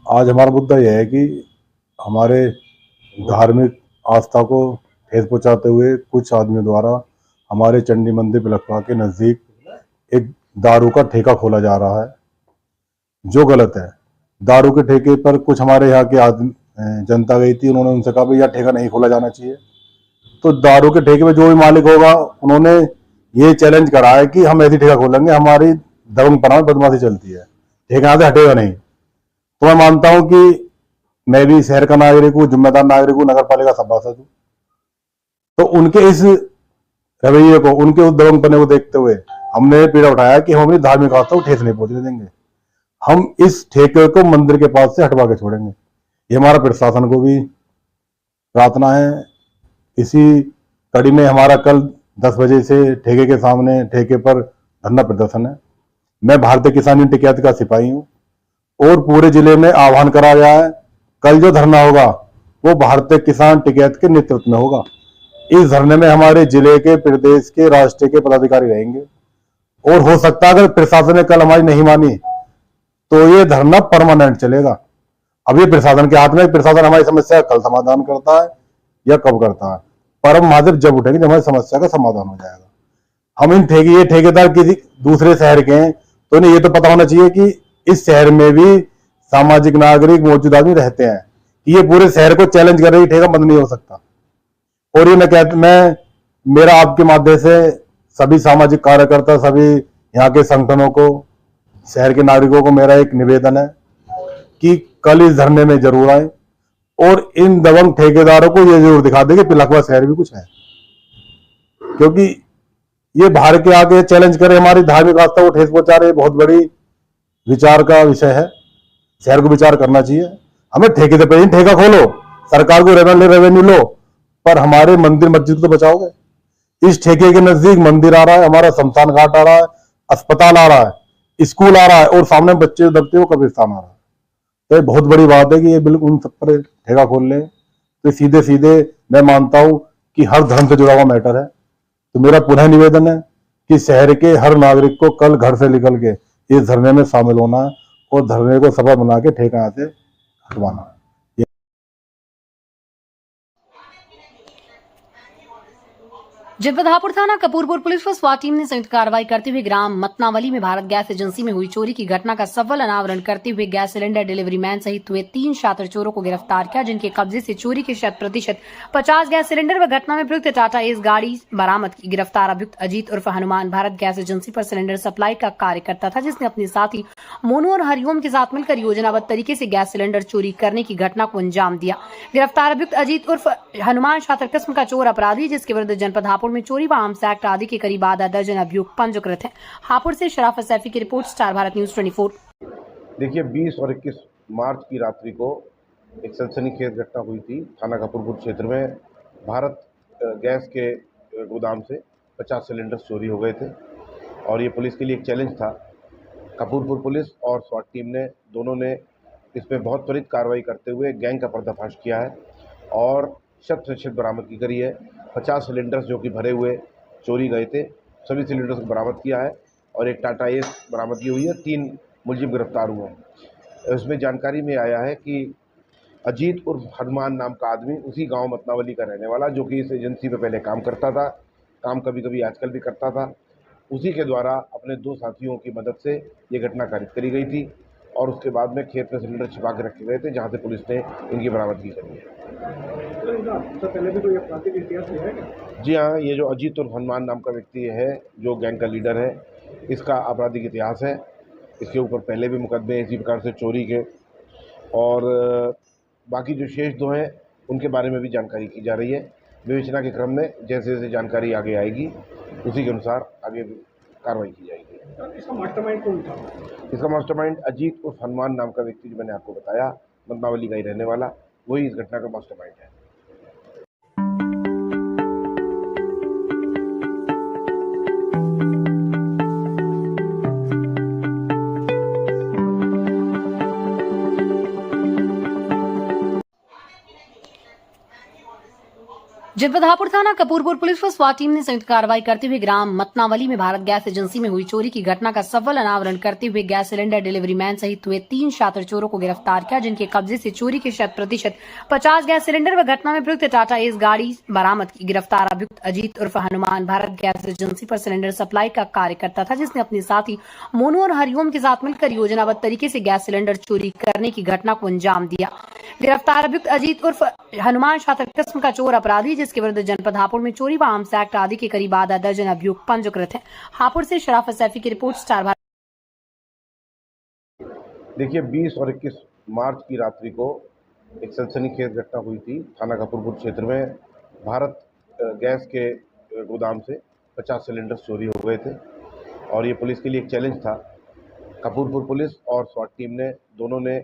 आज हमारा मुद्दा यह है कि हमारे धार्मिक आस्था को ठेस पहुंचाते हुए कुछ आदमियों द्वारा हमारे चंडी मंदिर पिलखुआ के नज़दीक एक दारू का ठेका खोला जा रहा है, जो गलत है। दारू के ठेके पर कुछ हमारे यहाँ के जनता गई थी, उन्होंने उनसे कहा भाई यह ठेका नहीं खोला जाना चाहिए। तो दारू के ठेके पर जो भी मालिक होगा, उन्होंने ये चैलेंज करा है कि हम ऐसी ठेका खोलेंगे, हमारी दबंगपना में बदमाशी चलती है, ठेका यहाँ से हटेगा नहीं। तो मैं मानता हूं कि मैं भी शहर का नागरिक हूँ, जिम्मेदार नागरिक हूँ, नगर पालिका सभासद हूँ, तो उनके इस रवैये को, उनके उस दबंगपने को देखते हुए हमने पीड़ा उठाया कि हम अपनी धार्मिक आस्था को ठेस नहीं पहुंचने देंगे। हम इस ठेके को मंदिर के पास से हटवा के छोड़ेंगे। ये हमारा प्रशासन को भी प्रार्थना है। इसी कड़ी में हमारा कल 10 बजे से ठेके के सामने, ठेके पर धरना प्रदर्शन है। मैं भारतीय किसान यूनियन टिकैत का सिपाही हूँ और पूरे जिले में आह्वान करा गया है। कल जो धरना होगा वो भारतीय किसान टिकैत के नेतृत्व में होगा। इस धरने में हमारे जिले के, प्रदेश के, राष्ट्र के पदाधिकारी रहेंगे और हो सकता है अगर प्रशासन ने कल हमारी नहीं मानी तो ये धरना परमानेंट चलेगा। अब ये प्रशासन के हाथ में, प्रशासन हमारी समस्या का कल समाधान करता है या कब करता है, परम महादेव जब उठेंगे जब हमारी समस्या का समाधान हो जाएगा। हम ये ठेकेदार किसी दूसरे शहर के हैं तो इन्हें ये तो पता होना चाहिए कि इस शहर में भी सामाजिक नागरिक मौजूद आदमी रहते हैं कि ये पूरे शहर को चैलेंज कर रही ठेका बंद नहीं हो सकता। और ये मैं मेरा आपके माध्यम से सभी सामाजिक कार्यकर्ता, सभी यहाँ के संगठनों को, शहर के नागरिकों को मेरा एक निवेदन है कि कल इस धरने में जरूर आए और इन दबंग ठेकेदारों को ये जरूर दिखा दे कि पिलखुआ शहर भी कुछ है, क्योंकि ये बाहर के आगे चैलेंज करे, हमारी धार्मिक आस्था को ठेस पहुंचा रहे। बहुत बड़ी विचार का विषय है, शहर को विचार करना चाहिए। हमें ठेके से पहले ठेका खोलो, सरकार को रेवेन्यू लो, पर हमारे मंदिर मस्जिद को तो बचाओगे। इस ठेके के नजदीक मंदिर आ रहा है, हमारा शमशान घाट आ रहा है, अस्पताल आ रहा है, स्कूल आ रहा है और सामने बच्चे दबते हुए कब्रिस्तान आ रहा है। तो ये बहुत बड़ी बात है कि ये बिल्कुल उन सब पर ठेका खोल ले। तो सीधे सीधे मैं मानता हूं कि हर धर्म से जुड़ा हुआ मैटर है। तो मेरा पुनः निवेदन है कि शहर के हर नागरिक को कल घर से निकल के इस धरने में शामिल होना है और धरने को सफल बना के ठेका यहाँ से हटवाना है। जनपद हापुड़ थाना कपूरपुर पुलिस व स्वाट टीम ने संयुक्त कार्रवाई करते हुए ग्राम मतनावली में भारत गैस एजेंसी में हुई चोरी की घटना का सफल अनावरण करते हुए गैस सिलेंडर डिलीवरी मैन सहित हुए 3 शातिर चोरों को गिरफ्तार किया, जिनके कब्जे से चोरी के 100% 50 गैस सिलेंडर व घटना में प्रयुक्त टाटा एस गाड़ी बरामद की। गिरफ्तार अभियुक्त अजीत उर्फ हनुमान भारत गैस एजेंसी पर सिलेंडर सप्लाई का कार्य करता था, जिसने अपने साथी मोनू और हरिओम के साथ मिलकर योजनाबद्ध तरीके से गैस सिलेंडर चोरी करने की घटना को अंजाम दिया। गिरफ्तार अभियुक्त अजीत उर्फ हनुमान शातिर किस्म का चोर अपराधी, जिसके विरुद्ध जनपद हापुड़ में चोरी व आर्म्स एक्ट आदि के करीब आधा दर्जन अभियुक्त पंजीकृत हैं। हापुड़ से शराफत सैफी की रिपोर्ट, स्टार भारत न्यूज 24। देखिए, 20 और 21 मार्च की रात्रि को एक सनसनीखेज घटना हुई थी थाना कपूरपुर क्षेत्र में। भारत गैस के गोदाम से 50 सिलेंडर चोरी हो गए थे और ये पुलिस के लिए एक चैलेंज था। कपूरपुर पुलिस और स्वाट टीम ने दोनों ने इसमें बहुत त्वरित कार्रवाई करते हुए गैंग का पर्दाफाश किया है और 100% बरामदगी करी है 50 सिलेंडर्स जो कि भरे हुए चोरी गए थे, सभी सिलेंडर्स को बरामद किया है और एक टाटा एस बरामद की हुई है। 3 मुलजिम गिरफ्तार हुए हैं। उसमें जानकारी में आया है कि अजीत उर्फ हनुमान नाम का आदमी उसी गांव मतनावली का रहने वाला, जो कि इस एजेंसी पे पहले काम करता था, काम कभी कभी आजकल भी करता था, उसी के द्वारा अपने 2 साथियों की मदद से ये घटना कारित करी गई थी और उसके बाद में खेत में सिलेंडर छिपा के रखे गए थे, जहां से पुलिस ने इनकी बरामदगी करी है। तो पहले भी कोई आपराधिक इतिहास है क्या? जी हाँ, ये जो अजीत उर्फ हनुमान नाम का व्यक्ति है, जो गैंग का लीडर है, इसका आपराधिक इतिहास है। इसके ऊपर पहले भी मुकदमे इसी प्रकार से चोरी के, और बाकी जो शेष 2 हैं उनके बारे में भी जानकारी की जा रही है। विवेचना के क्रम में जैसे जैसे जानकारी आगे आएगी उसी के अनुसार आगे कार्रवाई की जाएगी। इसका मास्टरमाइंड कौन था? इसका मास्टरमाइंड अजीत उर्फ हनुमान नाम का व्यक्ति, जो मैंने आपको बताया, मतनावली का ही रहने वाला, वही इस घटना का मास्टरमाइंड है। जनपद हापुड़ थाना कपूरपुर पुलिस व स्वाट टीम ने संयुक्त कार्रवाई करते हुए ग्राम मतनावली में भारत गैस एजेंसी में हुई चोरी की घटना का सफल अनावरण करते हुए गैस सिलेंडर डिलीवरी मैन सहित हुए 3 शातिर चोरों को गिरफ्तार किया, जिनके कब्जे से चोरी के 100% 50 गैस सिलेंडर व घटना में प्रयुक्त टाटा एस गाड़ी बरामद की। गिरफ्तार अभियुक्त अजीत उर्फ हनुमान भारत गैस एजेंसी पर सिलेंडर सप्लाई का कार्य करता था, जिसने अपने साथी मोनू और हरिओम के साथ मिलकर योजनाबद्ध तरीके से गैस सिलेंडर चोरी करने की घटना को अंजाम दिया। गिरफ्तार अभियुक्त अजीत उर्फ हनुमान शातिर किस्म का चोर अपराधी, जिसके विरुद्ध जनपद हापुड़ में चोरी व आर्म्स एक्ट आदि के करीब आधा दर्जन अभियोग पंजीकृत हैं। हापुड़ से शराफत सैफी की रिपोर्ट, स्टार भारत। देखिए, 20 और 21 मार्च की रात्रि को एक सनसनीखेज घटना हुई थी थाना कपूरपुर क्षेत्र में। भारत गैस के गोदाम से 50 सिलेंडर चोरी हो गए थे और ये पुलिस के लिए एक चैलेंज था। कपूरपुर पुलिस और स्वाट टीम ने दोनों ने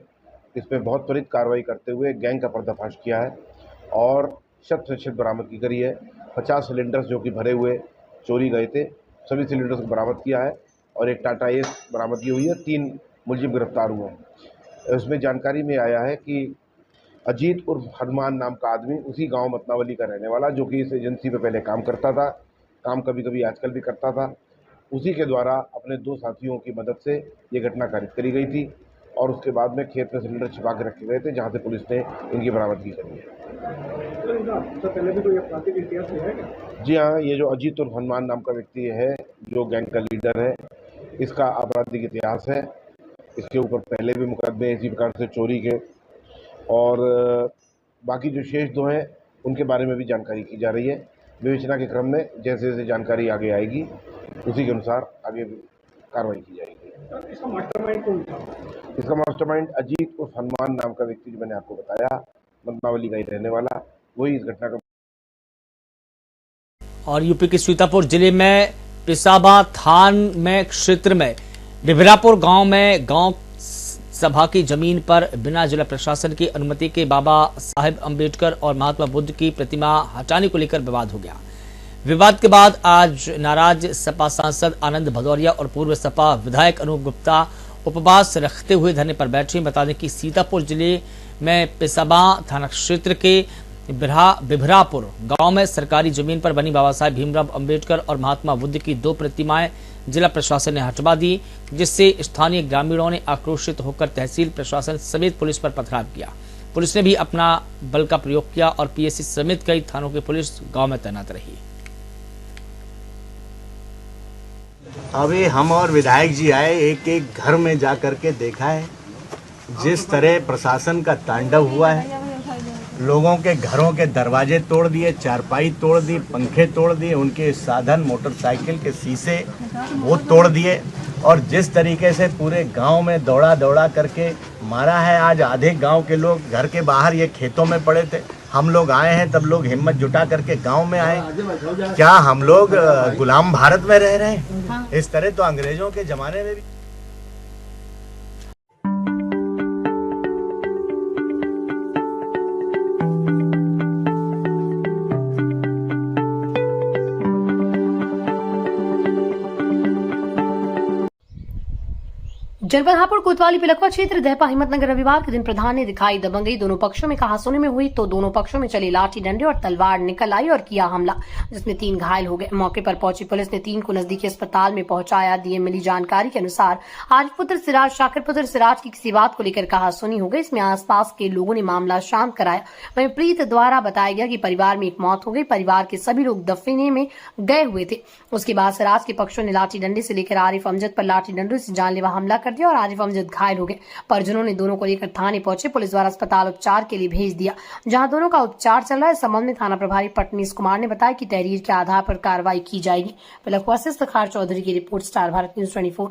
इसमें बहुत त्वरित कार्रवाई करते हुए गैंग का पर्दाफाश किया है और 100% बरामदगी करी है। 50 सिलेंडर्स जो कि भरे हुए चोरी गए थे, सभी सिलेंडर्स को बरामद किया है और एक टाटा एस बरामदगी हुई है। 3 मुलजिम गिरफ्तार हुए हैं। उसमें जानकारी में आया है कि अजीत उर्फ हनुमान नाम का आदमी उसी गांव मतनावली का रहने वाला, जो कि इस एजेंसी पे पहले काम करता था, काम कभी कभी आजकल भी करता था, उसी के द्वारा अपने 2 साथियों की मदद से ये घटना कारित करी गई थी और उसके बाद में खेत में सिलेंडर छिपा के रखे गए थे, जहां से पुलिस ने इनकी बरामदगी करी है। तो पहले भी कोई आपराधिक इतिहास है क्या? जी हाँ, ये जो अजीत उर्फ हनुमान नाम का व्यक्ति है, जो गैंग का लीडर है, इसका आपराधिक इतिहास है। इसके ऊपर पहले भी मुकदमे इसी प्रकार से चोरी के, और बाकी जो शेष 2 हैं उनके बारे में भी जानकारी की जा रही है। विवेचना के क्रम में जैसे जैसे जानकारी आगे आएगी उसी के अनुसार आगे कार्रवाई की जाएगी। इसका मास्टरमाइंड कौन था? इसका मास्टरमाइंड अजीत उर्फ हनुमान नाम का व्यक्ति, जो मैंने आपको बताया, मतनावली का ही रहने वाला, वही इस घटना का। और यूपी के सीतापुर जिले में पिसाबा थान में क्षेत्र में बिभरापुर गांव में गांव सभा की जमीन पर बिना जिला प्रशासन की अनुमति के बाबा साहेब अंबेडकर और महात्मा बुद्ध की प्रतिमा हटाने को लेकर विवाद हो गया। विवाद के बाद आज नाराज सपा सांसद आनंद भदौरिया और पूर्व सपा विधायक अनूप गुप्ता उपवास रखते हुए धरने पर बैठे। बता दें कि सीतापुर जिले में पिसाबा थाना क्षेत्र के बिभरापुर गांव में सरकारी जमीन पर बनी बाबा साहेब भीमराव अंबेडकर और महात्मा बुद्ध की 2 प्रतिमाएं जिला प्रशासन ने हटवा दी, जिससे स्थानीय ग्रामीणों ने आक्रोशित होकर तहसील प्रशासन समेत पुलिस पर पथराव किया। पुलिस ने भी अपना बल का प्रयोग किया और पीएससी समेत कई थानों की पुलिस गांव में तैनात रही। अभी हम और विधायक जी आए, एक एक घर में जा करके देखा है जिस तरह प्रशासन का तांडव हुआ है। लोगों के घरों के दरवाजे तोड़ दिए, चारपाई तोड़ दी, पंखे तोड़ दिए, उनके साधन मोटरसाइकिल के शीशे वो तोड़ दिए और जिस तरीके से पूरे गांव में दौड़ा दौड़ा करके मारा है। आज आधे गांव के लोग घर के बाहर ये खेतों में पड़े थे। हम लोग आए हैं तब लोग हिम्मत जुटा करके गांव में आए। क्या हम लोग गुलाम भारत में रह रहे हैं? इस तरह तो अंग्रेजों के जमाने में भी। जनपद हापुड़ कोतवाली पिलखवा क्षेत्र दहपा हिम्मतनगर रविवार के दिन प्रधान ने दिखाई दबंगई। दोनों पक्षों में कहासुनी में हुई तो दोनों पक्षों में चली लाठी डंडे और तलवार निकल आई और किया हमला, जिसमें 3 घायल हो गए। मौके पर पहुंची पुलिस ने 3 को नजदीकी अस्पताल में पहुंचाया। दिए मिली जानकारी के अनुसार आरिफ पुत्र सिराज शाकिर पुत्र सिराज की किसी बात को लेकर कहासुनी हो गई। इसमें आसपास के लोगों ने मामला शांत कराया। वहीं प्रीत द्वारा बताया गया कि परिवार में एक मौत हो गई। परिवार के सभी लोग दफने में गए हुए थे। उसके बाद सिराज के पक्षों ने लाठी डंडे से लेकर आरिफ अमजद पर लाठी डंडों से जानलेवा हमला कर दिया और आरिफ अमजद घायल हो गए। परिजनों ने दोनों को लेकर थाने पहुंचे। पुलिस द्वारा अस्पताल उपचार के लिए भेज दिया, जहां दोनों का उपचार चल रहा है। इस संबंध में थाना प्रभारी पटनीश कुमार ने बताया कि तहरीर के आधार पर कार्रवाई की जाएगी। पिलखवा से इफ्तिखार चौधरी की रिपोर्ट, स्टार भारत न्यूज 24।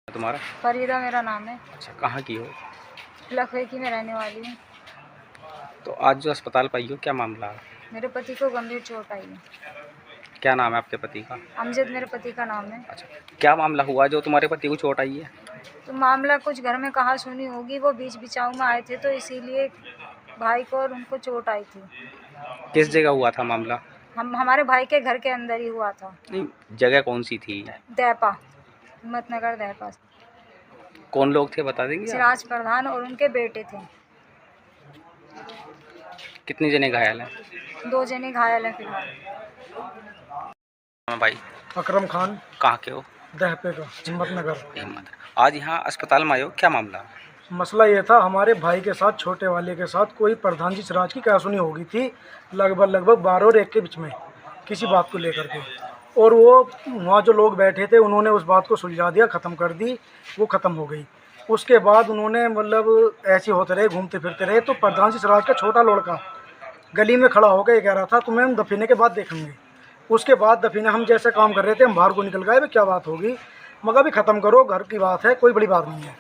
तुम्हारा? फरीदा मेरा नाम है। अच्छा, कहाँ की हो? लखनऊ की मैं रहने वाली हूँ। तो आज जो अस्पताल पाई हो, क्या मामला है? मेरे पति को गंभीर चोट आई है। क्या नाम है आपके पति का? अमजद मेरे पति का नाम है। अच्छा, क्या मामला हुआ जो तुम्हारे पति को चोट आई है? तो मामला कुछ घर में कहा सुनी होगी, वो बीच बिचाव में आए थे तो इसीलिए भाई को और उनको चोट आई थी। किस जगह हुआ था मामला? हमारे भाई के घर के अंदर ही हुआ था। नहीं, जगह कौन सी थी? दहपा, हिम्मतनगर दहपा। कौन लोग थे बता देंगे? सिराज प्रधान और उनके बेटे थे। कितने जने घायल हैं? 2 जने घायल हैं फिलहाल। भाई अकरम खान। कहाँ के हो? दहपे का, हिम्मतनगर। आज यहाँ अस्पताल में आए हो, क्या मामला? मसला ये था, हमारे भाई के साथ, छोटे वाले के साथ कोई प्रधान जी सिराज की कहासुनी हो गई थी लगभग 12 और 1 के बीच में किसी बात को लेकर के। और वो वहाँ जो लोग बैठे थे उन्होंने उस बात को सुलझा दिया, ख़त्म कर दी, वो ख़त्म हो गई। उसके बाद उन्होंने मतलब ऐसे होते रहे, घूमते फिरते रहे। तो प्रधान जी सिराज का छोटा लड़का गली में खड़ा होकर ये कह रहा था तुम्हें हम दफीने के बाद देखेंगे। उसके बाद दफीने हम जैसे काम कर रहे थे, हम बाहर को निकल गए, क्या बात होगी, मगर अभी ख़त्म करो, घर की बात है, कोई बड़ी बात नहीं है।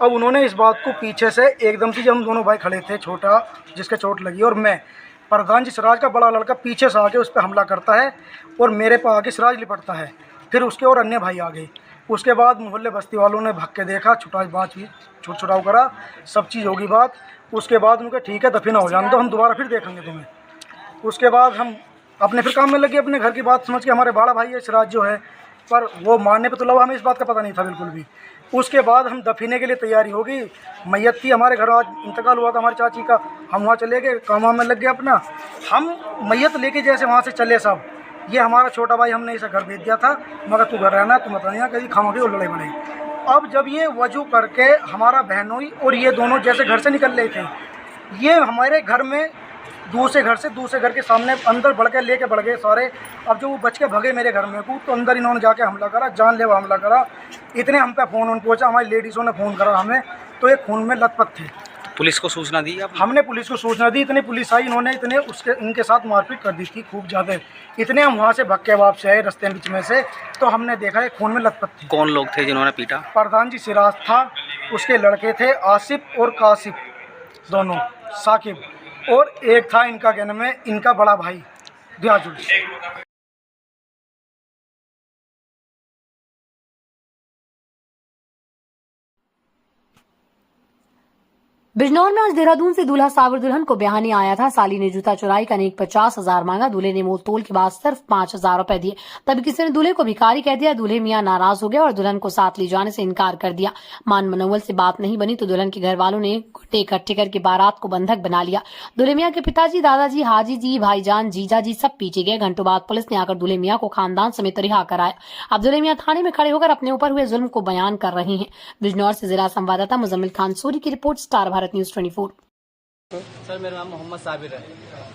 अब उन्होंने इस बात को पीछे से एकदम से, जब हम दोनों भाई खड़े थे, छोटा जिसके चोट लगी और मैं, प्रधान जी सिराज का बड़ा लड़का पीछे से आके उस पर हमला करता है और मेरे पर आके सिराज लिपटता है। फिर उसके और अन्य भाई आ गए। उसके बाद मोहल्ले बस्ती वालों ने भग के देखा, छुटाव करा, सब चीज़ होगी बात। उसके बाद उनके ठीक है दफीना हो जाने दो, हम दोबारा फिर देखेंगे तुम्हें। उसके बाद हम अपने फिर काम में लगे, अपने घर की बात समझ के। हमारे बड़ा भाई है सिराज जो है, पर वो मारने पे तो लगा, हमें इस बात का पता नहीं था बिल्कुल भी। उसके बाद हम दफीने के लिए तैयारी होगी। मैयत थी हमारे घर, आज इंतकाल हुआ था हमारी चाची का, हम वहाँ चले गए, काम में लग गए अपना। हम मैयत लेके जैसे वहाँ से चले सब, ये हमारा छोटा भाई, हमने इसे घर भेज दिया था, मगर तू घर रहना, तू मत नहीं कहीं खाओगे और लड़ाई बढ़ाई। अब जब ये वजू करके हमारा बहनोई और ये दोनों जैसे घर से निकल रहे थे, ये हमारे घर में दूसरे घर के सामने अंदर बढ़ के लेके बढ़ गए सारे। अब जो वो बच के भगे मेरे घर में को, तो अंदर इन्होंने जाके हमला करा, जानलेवा हमला करा। इतने हम पे फ़ोन पहुंचा, हमारी लेडीज़ों ने फ़ोन करा हमें, तो ये खून में लथपथ थे। पुलिस को सूचना दी आप? हमने पुलिस को सूचना दी, इतनी पुलिस आई, इन्होंने इनके साथ मारपीट कर दी थी खूब ज़्यादा। इतने हम वहाँ से भग के वापस आए रास्ते बीच में से, तो हमने देखा है खून में लथपथ थे। कौन लोग थे जिन्होंने पीटा? प्रधान जी सिराज था, उसके लड़के थे आसिफ और कासिफ, दोनों साकिब, और एक था इनका कहने में इनका बड़ा भाई दियाजुल। बिजनौर में आज देहरादून से दूल्हा सावर दुल्हन को ब्याहने आया था। साली ने जूता चुराई का नेक 50,000 मांगा। दूल्हे ने मोल तोल के बाद सिर्फ 5,000 रुपए दिए। तभी किसी ने दूल्हे को भिखारी कह दिया। दूल्हे मियां नाराज हो गया और दुल्हन को साथ ले जाने से इनकार कर दिया। मान मनोवल से बात नहीं बनी तो दुल्हन के घर वालों ने गुट्टे इकट्ठे करके बारात को बंधक बना लिया। दूल्हे मियां के पिताजी, दादाजी, हाजी जी, भाईजान, जीजा जी सब पीछे गए। घंटों बाद पुलिस ने आकर दूल्हे मियां को खानदान समेत रिहा कराया। अब दूल्हे मियां थाने में खड़े होकर अपने ऊपर हुए जुल्म को बयान कर रहे हैं। बिजनौर से जिला संवाददाता मुजम्मिल खान सूरी की report, star Bharat news 24। Sir मेरा नाम मोहम्मद साबिर है।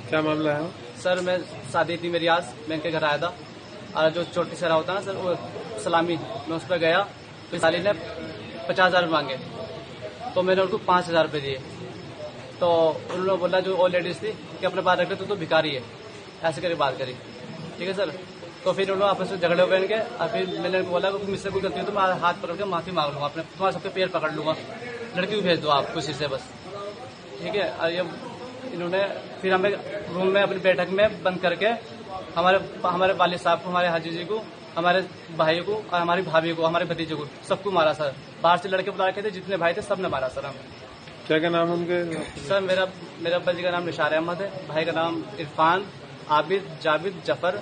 क्या मामला है? सर मैं शादी थी मेरी आज, मैं इनके घर आया था और जो छोटी सरा होता है ना सर, वो सलामी, मैं उस पर गया तो साली ने 50,000 मांगे तो मैंने उनको 5,000 रुपये दिए। तो उन्होंने बोला जो और लेडीज थी कि अपने पास रखे तो भिखारी है, ऐसे करके बात करी। ठीक है सर, तो फिर उन्होंने आपस में झगड़े हुए इनके और फिर मैंने बोला कि मुझसे कोई गलती हो तो मैं हाथ पकड़ के माफी मांग लूंगा, अपने तुम्हारे सबके पैर पकड़ लूंगा, लड़की को भेज दो आप खुशी से बस। ठीक है, और ये इन्होंने फिर हमें रूम में अपनी बैठक में बंद करके हमारे वालिद साहब को, हमारे हाजी जी को, हमारे भाई को और हमारी भाभी को, हमारे भतीजे को, सबको मारा सर। बाहर से लड़के बुला रखे थे, जितने भाई थे सब ने मारा सर हमें। क्या नाम है उनके? सर मेरा अब्बा जी का नाम निशार अहमद है, भाई का नाम इरफान, आबिद, जाबिद, जफर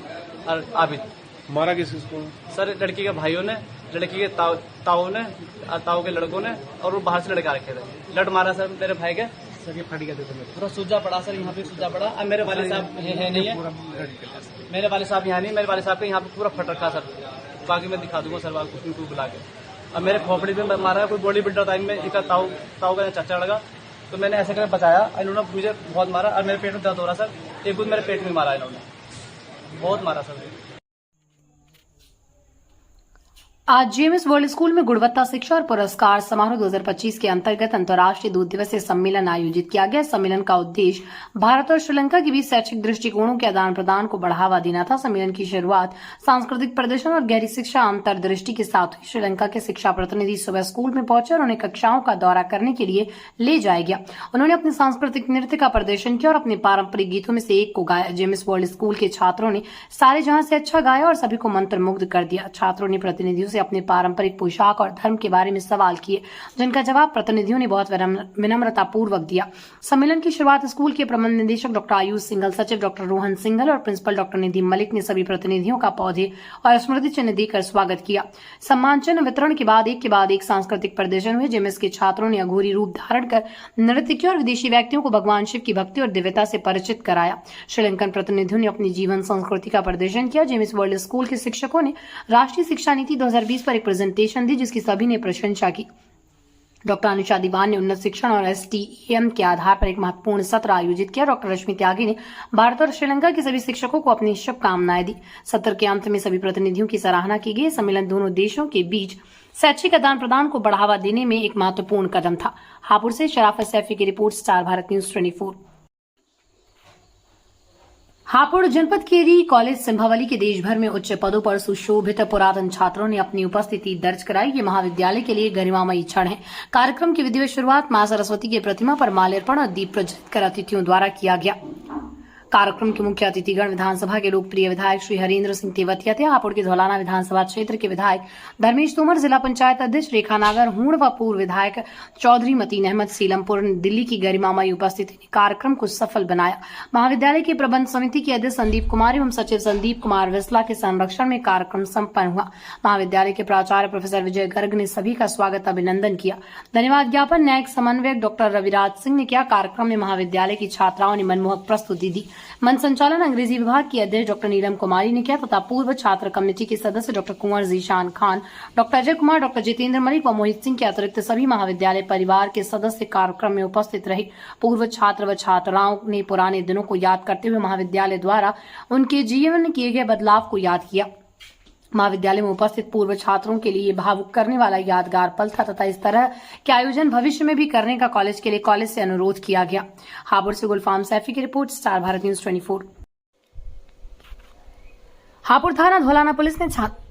और आबिद। मारा किसको? सर लड़की के भाइयों ने लड़की के ताऊ के लड़कों ने, और वो बाहर से लड़का रखे थे। लट मारा सर मेरे भाई के, सर ये फट गया था पूरा सूजा पड़ा सर, यहाँ पे सूजा पड़ा। अब मेरे वाले साहब है नहीं है, मेरे वाले साहब यहाँ नहीं, मेरे वाले साहब के यहाँ पे पूरा फट रखा सर। बाकी मैं दिखा दूंगा सर कुछ को बुला के। अब मेरे खोपड़ी में मारा, कोई बॉडी बिल्डर था इनमें, इनका ताऊ का चाचा लगा, तो मैंने ऐसे करके बचाया। इन्होंने मुझे बहुत मारा और मेरे पेट में दर्द हो रहा सर। एक गुद मेरे पेट में मारा इन्होंने, बहुत मारा सर। आज जेएमएस वर्ल्ड स्कूल में गुणवत्ता शिक्षा और पुरस्कार समारोह 2025 के अंतर्गत अंतर्राष्ट्रीय 2 दिवसीय सम्मेलन आयोजित किया गया। सम्मेलन का उद्देश्य भारत और श्रीलंका के बीच शैक्षिक दृष्टिकोणों के आदान प्रदान को बढ़ावा देना था। सम्मेलन की शुरुआत सांस्कृतिक प्रदर्शन और गहरी शिक्षा अंतर्दृष्टि के साथ हुई। श्रीलंका के शिक्षा प्रतिनिधि सुबह स्कूल में पहुंचे और उन्हें कक्षाओं का दौरा करने के लिए ले जाया गया। उन्होंने अपने सांस्कृतिक नृत्य का प्रदर्शन किया और अपने पारंपरिक गीतों में से एक को गाया। जेएमएस वर्ल्ड स्कूल के छात्रों ने सारे जहां से अच्छा गाया और सभी को मंत्रमुग्ध कर दिया। छात्रों ने प्रतिनिधियों से अपने पारंपरिक पोशाक और धर्म के बारे में सवाल किए, जिनका जवाब प्रतिनिधियों ने बहुत विनम्रतापूर्वक दिया। सम्मेलन की शुरुआत स्कूल के प्रबंध निदेशक डॉक्टर आयुष सिंघल, सचिव डॉक्टर रोहन सिंघल और प्रिंसिपल डॉक्टर निधि मलिक ने सभी प्रतिनिधियों का पौधे और स्मृति चिन्ह देकर स्वागत किया। सम्मान चिन्ह वितरण के बाद एक सांस्कृतिक प्रदर्शन हुए, जिसमें के छात्रों ने अघोरी रूप धारण कर नृत्य किया और विदेशी व्यक्तियों को भगवान शिव की भक्ति और दिव्यता से परिचित कराया। श्रीलंकन प्रतिनिधियों ने अपनी जीवन संस्कृति का प्रदर्शन किया। जेएमएस वर्ल्ड स्कूल के शिक्षकों ने राष्ट्रीय शिक्षा नीति 2020 पर एक प्रेजेंटेशन दी, जिसकी सभी ने प्रशंसा की। डॉक्टर अनुषा दीवान ने उन्नत शिक्षण और STEM के आधार पर एक महत्वपूर्ण सत्र आयोजित किया। डॉक्टर रश्मि त्यागी ने भारत और श्रीलंका के सभी शिक्षकों को अपनी शुभकामनाएं दी। सत्र के अंत में सभी प्रतिनिधियों की सराहना की गई। सम्मेलन दोनों देशों के बीच शैक्षिक आदान प्रदान को बढ़ावा देने में एक महत्वपूर्ण कदम था। हापुड़ से शराफत सैफी की report, star Bharat news 24। Hapur जनपद के री कॉलेज सिंभावली के देश भर में उच्च पदों पर सुशोभित पुरातन छात्रों ने अपनी उपस्थिति दर्ज कराई। ये महाविद्यालय के लिए गरिमामयी क्षण है। कार्यक्रम की विधिवत शुरुआत मां सरस्वती की प्रतिमा पर माल्यार्पण और दीप प्रज्वलित कर अतिथियों द्वारा किया गया। कार्यक्रम के मुख्य अतिथिगण विधानसभा के लोकप्रिय विधायक श्री हरेंद्र सिंह तेवतिया थे। हापुड़ के धौलाना विधानसभा क्षेत्र के विधायक धर्मेश तोमर, जिला पंचायत अध्यक्ष रेखा नागर हूण व पूर्व विधायक चौधरी मतीन अहमद सीलमपुर दिल्ली की गरिमामयी उपस्थिति ने कार्यक्रम को सफल बनाया। महाविद्यालय की प्रबंध समिति के अध्यक्ष संदीप कुमार एवं सचिव संदीप कुमार विसला के संरक्षण में कार्यक्रम संपन्न हुआ। महाविद्यालय के प्राचार्य प्रोफेसर विजय गर्ग ने सभी का स्वागत अभिनंदन किया। धन्यवाद ज्ञापन न्यायिक समन्वयक डॉक्टर रविराज सिंह ने किया। कार्यक्रम में महाविद्यालय की छात्राओं ने मनमोहक प्रस्तुति दी। मंच संचालन अंग्रेजी विभाग की अध्यक्ष डॉक्टर नीलम कुमारी ने किया तथा पूर्व छात्र कमेटी के सदस्य डॉक्टर कुंवर जीशान खान, डॉक्टर अजय कुमार, डॉक्टर जितेंद्र मलिक व मोहित सिंह के अतिरिक्त सभी महाविद्यालय परिवार के सदस्य कार्यक्रम में उपस्थित रहे। पूर्व छात्र व छात्राओं ने पुराने दिनों को याद करते हुए महाविद्यालय द्वारा उनके जीवन में किए गए बदलाव को याद किया। महाविद्यालय में उपस्थित पूर्व छात्रों के लिए भावुक करने वाला यादगार पल था तथा इस तरह के आयोजन भविष्य में भी करने का कॉलेज से अनुरोध किया गया। हापुड़ से गुलफाम सैफी की report, star Bharat news 24। Hapur थाना धौलाना पुलिस ने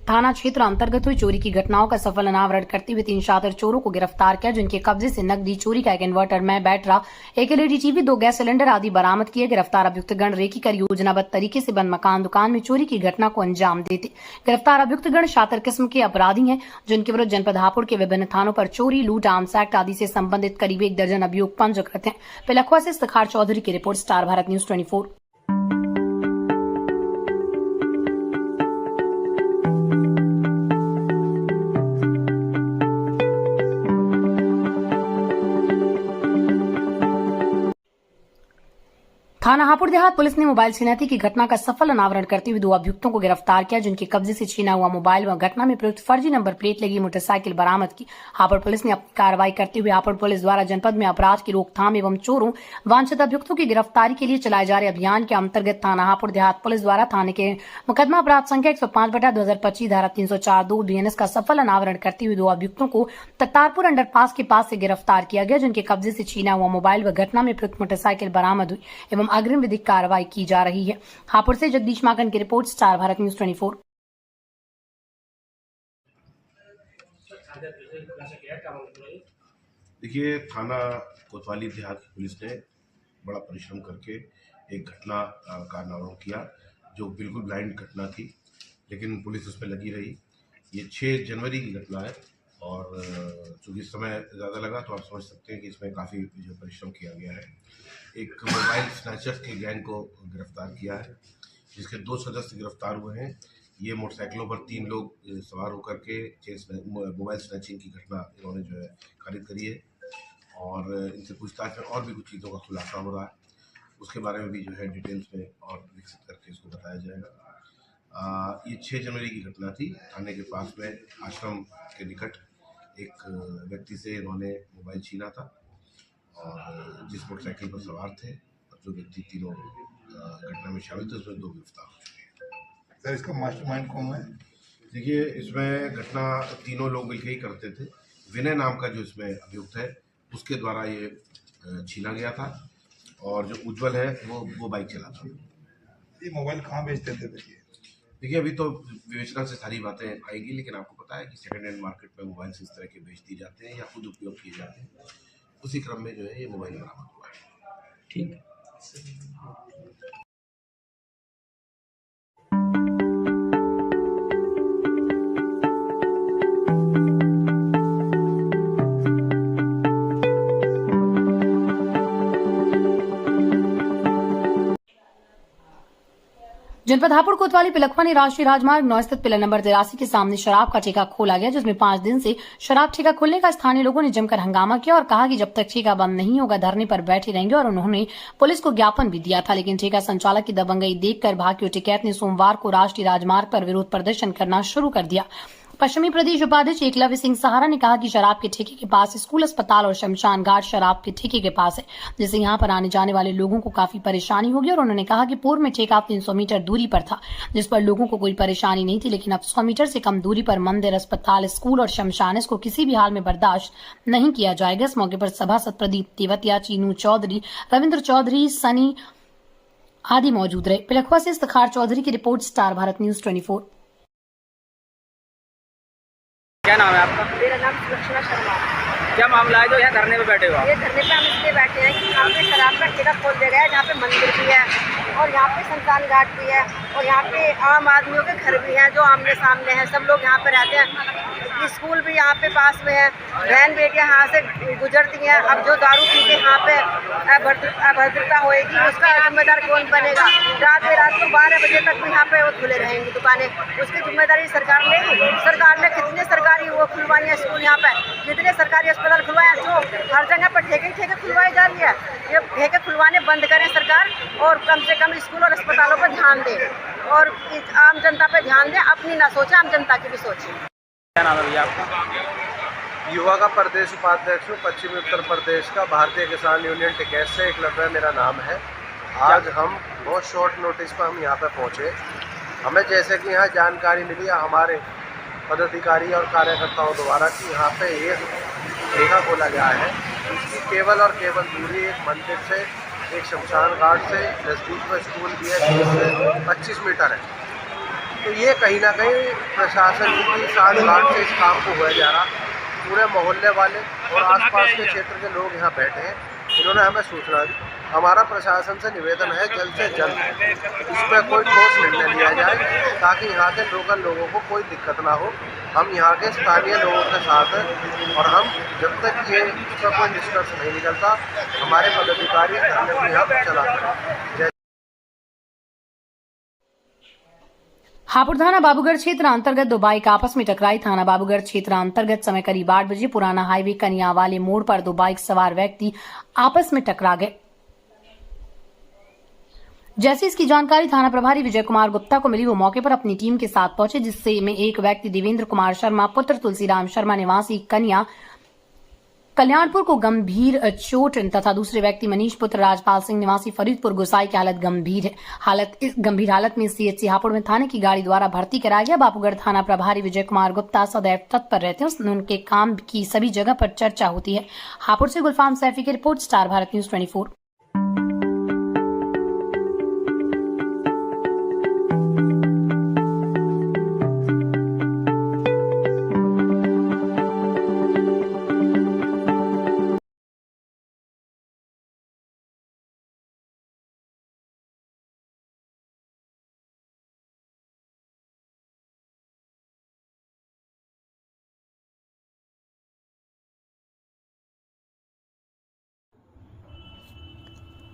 थाना क्षेत्र अंतर्गत हुई चोरी की घटनाओं का सफल अनावरण करते हुए 3 शातिर चोरों को गिरफ्तार किया, जिनके कब्जे से नकदी, चोरी का एक इन्वर्टर में बैटरा, एक LED टीवी, 2 गैस सिलेंडर आदि बरामद किए। गिरफ्तार अभियुक्तगण रेकी कर योजनाबद्ध तरीके से बंद मकान दुकान में चोरी की घटना को अंजाम देते। गिरफ्तार अभियुक्तगण शातिर किस्म के अपराधी हैं, जिनके विरुद्ध जनपद हापुड़ के विभिन्न थानों पर चोरी, लूट, आर्म्स एक्ट आदि से संबंधित करीब 1 दर्जन अभियोग पंजीकृत हैं। पिलखुआ से सखार चौधरी की रिपोर्ट, स्टार भारत न्यूज 24। थाना हापुड़ देहात पुलिस ने मोबाइल छिनैती की घटना का सफल अनावरण करते हुए 2 अभियुक्तों को गिरफ्तार किया, जिनके कब्जे से छीना हुआ मोबाइल व घटना में प्रयुक्त फर्जी नंबर प्लेट लगी मोटरसाइकिल बरामद की। हापुड़ पुलिस ने अपनी कार्रवाई करते हुए हापुड़ पुलिस द्वारा जनपद में अपराध की रोकथाम एवं चोरों वांछित अभियुक्तों की गिरफ्तारी के लिए चलाए जा रहे अभियान के अंतर्गत थाना हापुड़ देहात पुलिस द्वारा थाने के मुकदमा अपराध संख्या 105/2025 धारा 304(2) BNS का सफल अनावरण करते हुए 2 अभियुक्तों को तत्तारपुर अंडरपास के पास से गिरफ्तार किया गया, जिनके कब्जे से छीना हुआ मोबाइल व घटना में प्रयुक्त मोटरसाइकिल बरामद हुई एवं अग्रिम विधिक कार्रवाई की जा रही है। हापुड़ से जगदीश माकन की रिपोर्ट, स्टार भारत न्यूज 24। देखिए, थाना कोतवाली देहात की पुलिस ने बड़ा परिश्रम करके एक घटना का अनावरण किया, जो बिल्कुल ब्लाइंड घटना थी, लेकिन पुलिस उस पर लगी रही। ये 6 जनवरी की घटना है और चूँकि समय ज़्यादा लगा तो आप समझ सकते हैं कि इसमें काफ़ी जो परिश्रम किया गया है। एक मोबाइल स्नैचर्स के गैंग को गिरफ्तार किया है, जिसके 2 सदस्य गिरफ्तार हुए हैं। ये मोटरसाइकिलों पर 3 लोग सवार होकर के मोबाइल स्नैचिंग की घटना इन्होंने जो है खारिज करी है और इनसे पूछताछ में और भी कुछ चीज़ों का खुलासा हो रहा है। उसके बारे में भी जो है डिटेल्स में और विकसित करके इसको बताया जाएगा। ये 6 जनवरी की घटना थी। थाने के पास में आश्रम के निकट एक व्यक्ति से इन्होंने मोबाइल छीना था और जिस मोटरसाइकिल पर सवार थे और जो व्यक्ति तीनों घटना में शामिल थे उसमें 2 गिरफ्तार हो चुके हैं। सर, इसका मास्टरमाइंड कौन है? देखिए, इसमें घटना तीनों लोग मिलकर ही करते थे। विनय नाम का जो इसमें अभियुक्त है उसके द्वारा ये छीना गया था और जो उज्जवल है वो बाइक चलाता। ये मोबाइल कहाँ बेचते थे? देखिए, अभी तो विवेचना से सारी बातें आएगी, लेकिन आपको पता है कि सेकंड हैंड मार्केट में मोबाइल इस तरह के बेच दिए जाते हैं या खुद उपयोग किए जाते हैं। उसी क्रम में जो है ये मोबाइल बरामद हुआ है। ठीक। जनपद हापुड़ कोतवाली पिलखवानी राष्ट्रीय राजमार्ग 9 स्थित पिलर नंबर 83 के सामने शराब का ठेका खोला गया, जिसमें 5 दिन से शराब ठेका खोलने का स्थानीय लोगों ने जमकर हंगामा किया और कहा कि जब तक ठेका बंद नहीं होगा धरने पर बैठे रहेंगे और उन्होंने पुलिस को ज्ञापन भी दिया था। लेकिन ठेका संचालक की दबंगई देखकर भाकियों टिकैत ने सोमवार को राष्ट्रीय राजमार्ग पर विरोध प्रदर्शन करना शुरू कर दिया। पश्चिमी प्रदेश उपाध्यक्ष एकलव्य सिंह सहारा ने कहा कि शराब के ठेके के पास स्कूल, अस्पताल और शमशान घाट शराब के ठेके के पास है, जिससे यहां पर आने जाने वाले लोगों को काफी परेशानी होगी। और उन्होंने कहा कि पूर्व में ठेका 300 मीटर दूरी पर था, जिस पर लोगों को कोई परेशानी नहीं थी, लेकिन अब 100 मीटर से कम दूरी पर मंदिर, अस्पताल, स्कूल और शमशान, इसको किसी भी हाल में बर्दाश्त नहीं किया जाएगा। इस मौके पर सभासद प्रदीप तेवतिया, चीनू चौधरी, रविंद्र चौधरी, सनी आदि मौजूद रहे। पिलखवा से इफ्तिखार चौधरी की रिपोर्ट, स्टार भारत न्यूज 24। क्या नाम है आपका? मेरा नाम सुलक्षणा शर्मा। क्या मामला है जो यहाँ धरने पे बैठे हो आप? ये धरने पे हम इसलिए बैठे हैं कि यहाँ पे शराब का ठेका खोल दिया गया है, जहाँ पे मंदिर भी है और यहाँ पे शमशान घाट भी है और यहाँ पे आम आदमियों के घर भी हैं जो आमने सामने हैं। सब लोग यहाँ पे रहते हैं। स्कूल भी यहाँ पे पास में है। बहन बेटियाँ यहाँ से गुजरती हैं। अब जो दारू पी के यहाँ पे अभद्रता होएगी उसका जिम्मेदार कौन बनेगा? रात को 12 बजे तक भी यहाँ पे वो खुले रहेंगी दुकानें, उसकी जिम्मेदारी सरकार लेगी। सरकार ने कितने सरकारी वो खुलवाई है स्कूल, यहाँ पे कितने सरकारी अस्पताल खुलवाए, जो हर जगह पर ठेके खुलवाई जा रही है। ये ठेके खुलवाने बंद करें सरकार और कम से कम स्कूल और अस्पतालों पर ध्यान दे और आम जनता पे ध्यान दे, अपनी ना सोचे, आम जनता की भी सोचे। क्या नाम है भैया आपका? युवा का प्रदेश उपाध्यक्ष हूँ, पश्चिमी उत्तर प्रदेश का, भारतीय किसान यूनियन टिकैत से एकलव्य मेरा नाम है। आज हम बहुत शॉर्ट नोटिस पर हम यहाँ पे पहुँचे। हमें जैसे कि यहाँ जानकारी मिली है हमारे पदाधिकारी और कार्यकर्ताओं द्वारा कि यहाँ पे एक ठेका खोला गया है, इसकी केवल और केवल दूरी एक मंदिर से, एक शमशान घाट से, नज़दीक में स्कूल भी है, 30 से 25 मीटर है। तो ये कहीं ना कहीं प्रशासन की साठ-गांठ से इस काम को हुआ जा रहा। पूरे मोहल्ले वाले और आसपास के क्षेत्र के लोग यहाँ बैठे हैं, इन्होंने हमें सूचना दी। हमारा प्रशासन से निवेदन है जल्द से जल्द इस पर कोई ठोस निर्णय लिया जाए ताकि यहाँ के लोकल लोगों को कोई दिक्कत ना हो। हम यहाँ के स्थानीय लोगों के साथ हैं और हम जब तक ये इस पर कोई निष्कर्ष नहीं निकलता हमारे पदाधिकारी धरने को यहाँ पर चलाते हैं। हापुड़ थाना बाबूगढ़ क्षेत्र अंतर्गत 2 बाइक आपस में टकराई। थाना बाबूगढ़ क्षेत्र अंतर्गत समय करीब 8 बजे पुराना हाईवे कनिया वाले मोड़ पर 2 बाइक सवार व्यक्ति आपस में टकरा गए। जैसे इसकी जानकारी थाना प्रभारी विजय कुमार गुप्ता को मिली, वो मौके पर अपनी टीम के साथ पहुंचे, जिससे में एक व्यक्ति देवेंद्र कुमार शर्मा पुत्र तुलसीराम शर्मा निवासी कन्या कल्याणपुर को गंभीर चोट तथा दूसरे व्यक्ति मनीष पुत्र राजपाल सिंह निवासी फरीदपुर गुसाई की हालत गंभीर है। इस गंभीर हालत में सीएचसी हापुड़ में थाने की गाड़ी द्वारा भर्ती कराया गया। बाबूगढ़ थाना प्रभारी विजय कुमार गुप्ता सदैव तत्पर रहते हैं, उनके काम की सभी जगह पर चर्चा होती है। हापुड़ से गुलफाम सैफी की report, star Bharat news 24।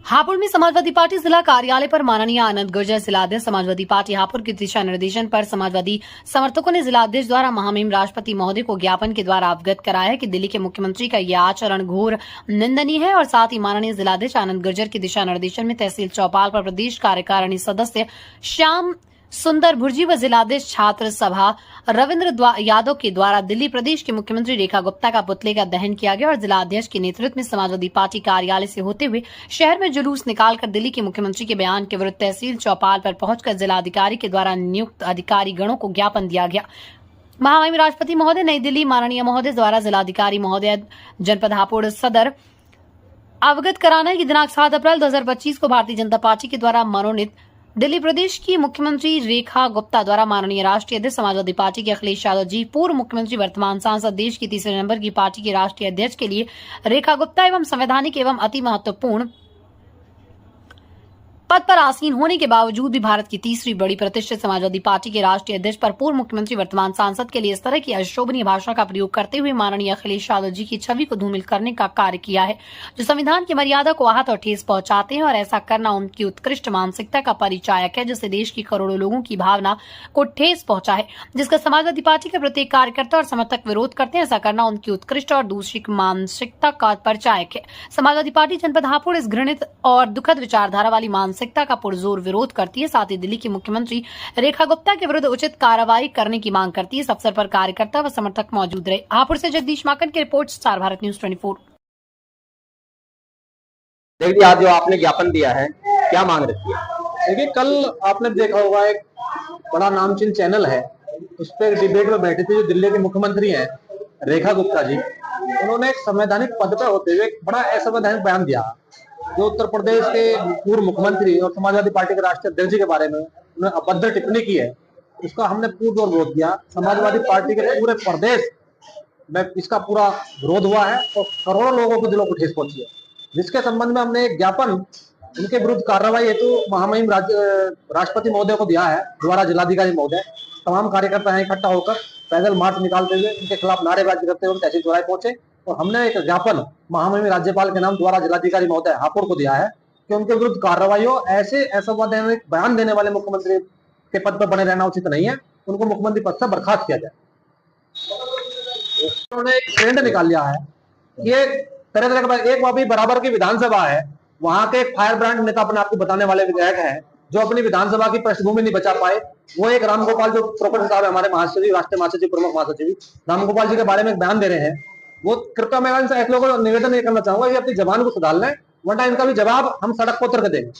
Hapur में समाजवादी पार्टी जिला कार्यालय पर माननीय आनंद गुर्जर जिलाध्यक्ष समाजवादी पार्टी हापुड़ के दिशा निर्देशन पर समाजवादी समर्थकों ने जिलाध्यक्ष द्वारा महामहिम राष्ट्रपति महोदय को ज्ञापन के द्वारा अवगत कराया है कि दिल्ली के मुख्यमंत्री का यह आचरण घोर निंदनीय है और साथ ही माननीय जिलाध्यक्ष आनंद गुर्जर के दिशा निर्देशन में तहसील चौपाल पर प्रदेश कार्यकारिणी सदस्य श्याम सुंदर भुर्जी व जिलाध्यक्ष छात्र सभा रविंद्र यादव के द्वारा दिल्ली प्रदेश के मुख्यमंत्री रेखा गुप्ता का पुतले का दहन किया गया और जिलाध्यक्ष के नेतृत्व में समाजवादी पार्टी कार्यालय से होते हुए शहर में जुलूस निकालकर दिल्ली के मुख्यमंत्री के बयान के विरुद्ध तहसील चौपाल पर पहुंचकर जिलाधिकारी के द्वारा नियुक्त अधिकारी गणों को ज्ञापन दिया गया। महामहिम राष्ट्रपति महोदय नई दिल्ली माननीय महोदय द्वारा जिलाधिकारी महोदय जनपद हापुड़ सदर अवगत कराना है कि दिनांक 7 अप्रैल 2025 को भारतीय जनता पार्टी के द्वारा मनोनीत दिल्ली प्रदेश की मुख्यमंत्री रेखा गुप्ता द्वारा माननीय राष्ट्रीय अध्यक्ष समाजवादी पार्टी के अखिलेश यादव जी, पूर्व मुख्यमंत्री वर्तमान सांसद, देश की तीसरे नंबर की पार्टी के राष्ट्रीय अध्यक्ष के लिए रेखा गुप्ता एवं संवैधानिक एवं अति महत्वपूर्ण पद पर आसीन होने के बावजूद भी भारत की तीसरी बड़ी प्रतिष्ठित समाजवादी पार्टी के राष्ट्रीय अध्यक्ष पर पूर्व मुख्यमंत्री वर्तमान सांसद के लिए इस तरह की अशोभनीय भाषा का प्रयोग करते हुए माननीय अखिलेश यादव जी की छवि को धूमिल करने का कार्य किया है, जो संविधान की मर्यादा को आहत और ठेस पहुंचाते हैं और ऐसा करना उनकी उत्कृष्ट मानसिकता का परिचायक है, जिससे देश की करोड़ों लोगों की भावना को ठेस पहुंचा है, जिसका समाजवादी पार्टी के प्रत्येक कार्यकर्ता और समर्थक विरोध करते हैं। ऐसा करना उनकी उत्कृष्ट और दूसरी मानसिकता का परिचायक है। समाजवादी पार्टी जनपद हापुड़ इस घृणित और दुखद विचारधारा वाली मानसिकता का पुरजोर विरोध करती है। साथ ही दिल्ली की मुख्यमंत्री रेखा गुप्ता के विरुद्ध उचित कार्रवाई करने की मांग करती है। इस अवसर पर कार्यकर्ता व समर्थक मौजूद रहे। हापुड़ से जगदीश माकन की रिपोर्ट, स्टार भारत न्यूज 24। देखिए, आज जो आपने ज्ञापन दिया है, क्या मांग रखी है? देखिए, कल आपने देखा होगा एक बड़ा नामचीन चैनल है, उस पर डिबेट में बैठे थे जो दिल्ली के मुख्यमंत्री हैं रेखा गुप्ता जी। उन्होंने एक संवैधानिक पद पर होते हुए एक बड़ा असंवैधानिक बयान दिया, जो उत्तर प्रदेश के पूर्व मुख्यमंत्री और समाजवादी पार्टी के राष्ट्रीय अध्यक्ष के बारे में उन्होंने अभद्र टिप्पणी की है। उसका हमने पूर्ण विरोध किया। समाजवादी पार्टी के पूरे प्रदेश में इसका पूरा विरोध हुआ है और करोड़ों लोगों के दिलों को ठेस पहुंची है, जिसके संबंध में हमने एक ज्ञापन उनके विरुद्ध कार्रवाई हेतु महामहिम राष्ट्रपति महोदय को दिया है, द्वारा जिलाधिकारी महोदय। तमाम कार्यकर्ता हैं इकट्ठा होकर पैदल मार्च निकालते हुए उनके खिलाफ नारेबाजी करते हुए तहसील चौराहे पहुंचे और हमने एक ज्ञापन महामहिम राज्यपाल के नाम द्वारा जिलाधिकारी महोदय हापुड़ को दिया है कि उनके विरुद्ध कार्रवाई हो। ऐसे असंवैधानिक बयान देने वाले मुख्यमंत्री के पद पर बने रहना उचित नहीं है, उनको मुख्यमंत्री पद से बर्खास्त किया जाए। उन्होंने एक ट्रेंड निकाल लिया है कि तरह तरह का एक वहां बराबर की विधानसभा है, वहां के एक फायर ब्रांड नेता अपने आपको बताने वाले विधायक हैं जो अपनी विधानसभा की पृष्ठभूमि नहीं बचा पाए। वो एक रामगोपाल जो प्रोफेसर साहब है, हमारे महासचिव, राष्ट्रीय महासचिव, प्रमुख महासचिव रामगोपाल जी के बारे में एक बयान दे रहे हैं। वो कृपया मैं इनसे ऐसे लोगों को निवेदन नहीं करना चाहूंगा कि अपनी जबान को सुधार लें, वरना इनका भी जवाब हम सड़क पर उतर के देंगे।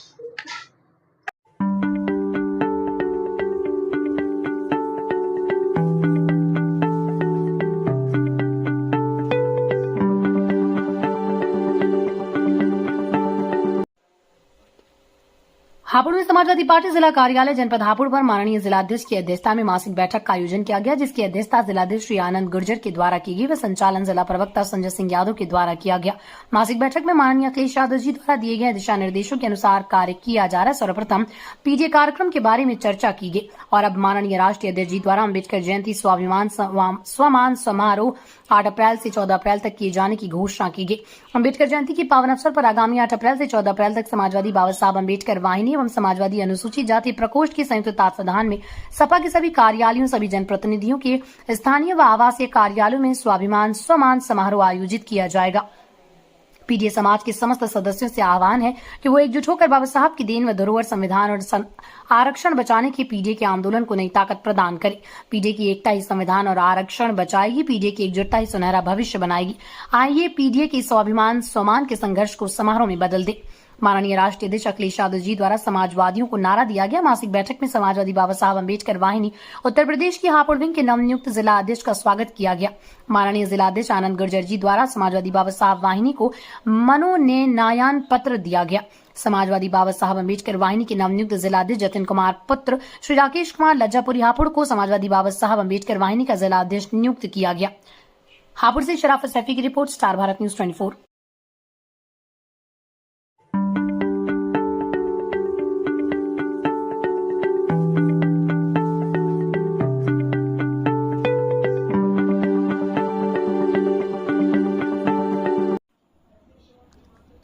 हापुड़ में समाजवादी पार्टी जिला कार्यालय जनपद हापुड़ पर माननीय जिलाध्यक्ष की अध्यक्षता में मासिक बैठक का आयोजन किया गया, जिसकी अध्यक्षता जिलाध्यक्ष श्री आनंद गुर्जर के द्वारा की गई व संचालन जिला प्रवक्ता संजय सिंह यादव के द्वारा किया गया। मासिक बैठक में माननीय अखिलेश यादव जी द्वारा दिए गए दिशा निर्देशों के अनुसार कार्य किया जा रहा है। सर्वप्रथम पीडीए कार्यक्रम के बारे में चर्चा की गई और अब माननीय राष्ट्रीय अध्यक्ष जी द्वारा अम्बेडकर जयंती स्वाभिमान सम्मान समारोह 8 अप्रैल से 14 अप्रैल तक किए जाने की घोषणा की गई। अम्बेडकर जयंती के पावन अवसर पर आगामी 8 अप्रैल से 14 अप्रैल तक समाजवादी बाबा साहब अम्बेडकर वाहिनी एवं समाजवादी अनुसूचित जाति प्रकोष्ठ के संयुक्त तत्वावधान में सपा के सभी कार्यालयों, सभी जनप्रतिनिधियों के स्थानीय व आवासीय कार्यालयों में स्वाभिमान सम्मान समारोह आयोजित किया जाएगा। पीडीए समाज के समस्त सदस्यों से आह्वान है कि वो एकजुट होकर बाबा साहब की देन व धरोहर संविधान और आरक्षण बचाने के पीडीए के आंदोलन को नई ताकत प्रदान करे। पीडीए की एकता ही संविधान और आरक्षण बचाएगी, पीडीए की एकजुटता ही सुनहरा भविष्य बनाएगी। आइए पीडीए के स्वाभिमान सम्मान के संघर्ष को समारोह में बदल दे। माननीय राष्ट्रीय अध्यक्ष अखिलेश यादव जी द्वारा समाजवादियों को नारा दिया गया। मासिक बैठक में समाजवादी बाबा साहब अम्बेडकर वाहिनी उत्तर प्रदेश की हापुड़ विंग के नवनियुक्त जिला अध्यक्ष का स्वागत किया गया। माननीय जिला अध्यक्ष आनंद गुर्जर जी द्वारा समाजवादी बाबा साहब वाहिनी को मनोनयन पत्र दिया गया। समाजवादी बाबा साहब अम्बेडकर वाहिनी के नवनियुक्त जिला अध्यक्ष जतिन कुमार पुत्र श्री राकेश कुमार लज्जापुरी हापुड़ को समाजवादी बाबा साहब अम्बेडकर वाहिनी का जिला अध्यक्ष नियुक्त किया गया। हापुड़ से शराफत सैफी की रिपोर्ट, स्टार भारत न्यूज 24।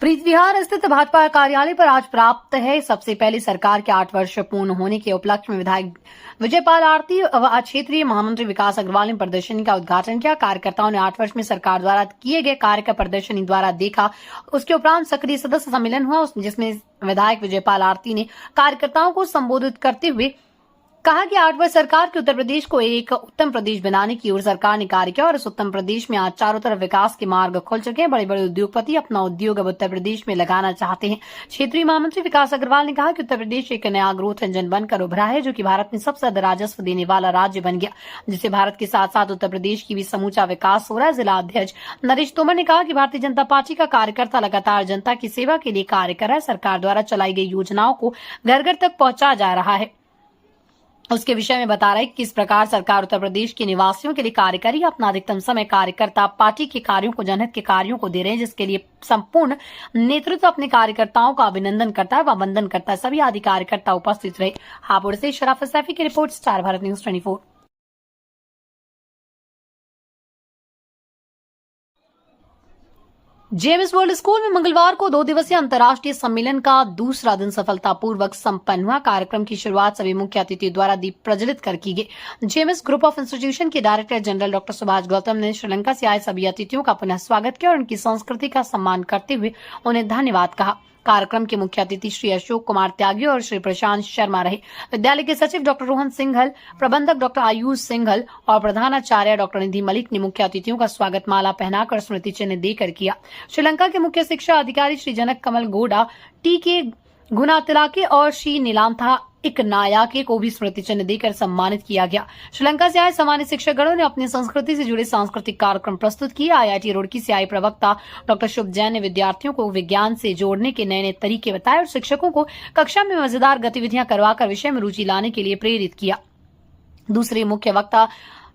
प्रीति विहार स्थित भाजपा कार्यालय पर आज प्राप्त है सबसे पहले सरकार के 8 वर्ष पूर्ण होने के उपलक्ष्य में विधायक विजयपाल आरती व क्षेत्रीय महामंत्री विकास अग्रवाल ने प्रदर्शनी का उद्घाटन किया। कार्यकर्ताओं ने 8 वर्ष में सरकार द्वारा किए गए कार्य का प्रदर्शनी द्वारा देखा। उसके उपरांत सक्रिय सदस्य सम्मेलन हुआ, जिसमें विधायक विजयपाल आरती ने कार्यकर्ताओं को संबोधित करते हुए कहा कि 8 वर्ष सरकार के उत्तर प्रदेश को एक उत्तम प्रदेश बनाने की ओर सरकार ने कार्य किया और इस उत्तम प्रदेश में आज चारों तरफ विकास के मार्ग खुल चुके हैं। बड़े बड़े उद्योगपति अपना उद्योग अब उत्तर प्रदेश में लगाना चाहते हैं। क्षेत्रीय महामंत्री विकास अग्रवाल ने कहा कि उत्तर प्रदेश एक नया ग्रोथ इंजन बनकर उभरा है, जो कि भारत में सबसे ज्यादा राजस्व देने वाला राज्य बन गया, जिससे भारत के साथ साथ उत्तर प्रदेश की भी समूचा विकास हो रहा है। जिला अध्यक्ष नरेश तोमर ने कहा कि भारतीय जनता पार्टी का कार्यकर्ता लगातार जनता की सेवा के लिए कार्य कर रहा है। सरकार द्वारा चलाई गई योजनाओं को घर घर तक पहुंचाया जा रहा है। उसके विषय में बता रहे कि किस प्रकार सरकार उत्तर प्रदेश के निवासियों के लिए कार्य करी। अपना अधिकतम समय कार्यकर्ता पार्टी के कार्यों को, जनहित के कार्यों को दे रहे हैं, जिसके लिए संपूर्ण नेतृत्व अपने कार्यकर्ताओं का अभिनंदन करता है व वंदन करता है। सभी आदि कार्यकर्ता उपस्थित रहे। हापुड़ से शराफत सैफी की report, star Bharat news 24। JMS world school में मंगलवार को 2 दिवसीय अंतर्राष्ट्रीय सम्मेलन का दूसरा दिन सफलतापूर्वक संपन्न हुआ। कार्यक्रम की शुरुआत सभी मुख्य अतिथियों द्वारा दीप प्रज्वलित कर की गई। जेएमएस ग्रुप ऑफ इंस्टीट्यूशन के director general doctor Subhash Gautam ने श्रीलंका से आए सभी अतिथियों का पुनः स्वागत किया और उनकी संस्कृति का सम्मान करते हुए उन्हें धन्यवाद कहा। कार्यक्रम के मुख्य अतिथि श्री अशोक कुमार त्यागी और श्री प्रशांत शर्मा रहे। विद्यालय के सचिव डॉक्टर रोहन सिंघल, प्रबंधक डॉक्टर आयुष सिंघल और प्रधानाचार्य डॉक्टर निधि मलिक ने मुख्य अतिथियों का स्वागत माला पहनाकर स्मृति चिन्ह देकर किया। श्रीलंका के मुख्य शिक्षा अधिकारी श्री जनक कमल गोडा, टी.के. गुनातिलाके और श्री नीलांथा इकनायाके को भी स्मृति चिन्ह देकर सम्मानित किया गया। श्रीलंका से आए सामान्य शिक्षकगणों ने अपनी संस्कृति से जुड़े सांस्कृतिक कार्यक्रम प्रस्तुत किए। आईआईटी रुड़की से आए प्रवक्ता डॉक्टर शुभ जैन ने विद्यार्थियों को विज्ञान से जोड़ने के नए नए तरीके बताए और शिक्षकों को कक्षा में मजेदार गतिविधियां करवाकर विषय में रुचि लाने के लिए प्रेरित किया। दूसरे मुख्य वक्ता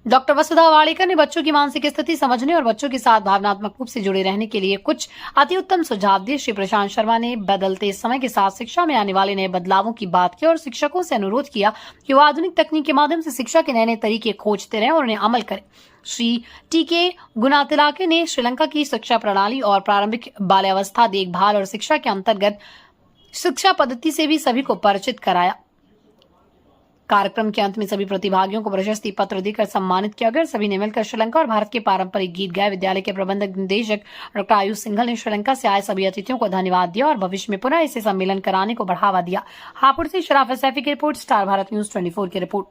डॉक्टर वसुधा वाड़ेकर ने बच्चों की मानसिक स्थिति समझने और बच्चों के साथ भावनात्मक रूप से जुड़े रहने के लिए कुछ अति उत्तम सुझाव दिए। श्री प्रशांत शर्मा ने बदलते समय के साथ शिक्षा में आने वाले नए बदलावों की बात की और शिक्षकों से अनुरोध किया कि वो आधुनिक तकनीक के माध्यम से शिक्षा के नए नए तरीके खोजते रहें और उन्हें अमल करें। श्री टी.के. गुनातिलाके ने श्रीलंका की शिक्षा प्रणाली और प्रारंभिक बाल्यावस्था देखभाल और शिक्षा के अंतर्गत शिक्षा पद्धति से भी सभी को परिचित कराया। कार्यक्रम के अंत में सभी प्रतिभागियों को प्रशस्ति पत्र देकर सम्मानित किया गया। सभी ने मिलकर श्रीलंका और भारत के पारंपरिक गीत गाए। विद्यालय के प्रबंधक निदेशक डॉक्टर आयुष सिंघल ने श्रीलंका से आए सभी अतिथियों को धन्यवाद दिया और भविष्य में पुनः इसे सम्मेलन कराने को बढ़ावा दिया। हापुड़ से शराफत सैफी की रिपोर्ट, स्टार भारत न्यूज 24 की रिपोर्ट।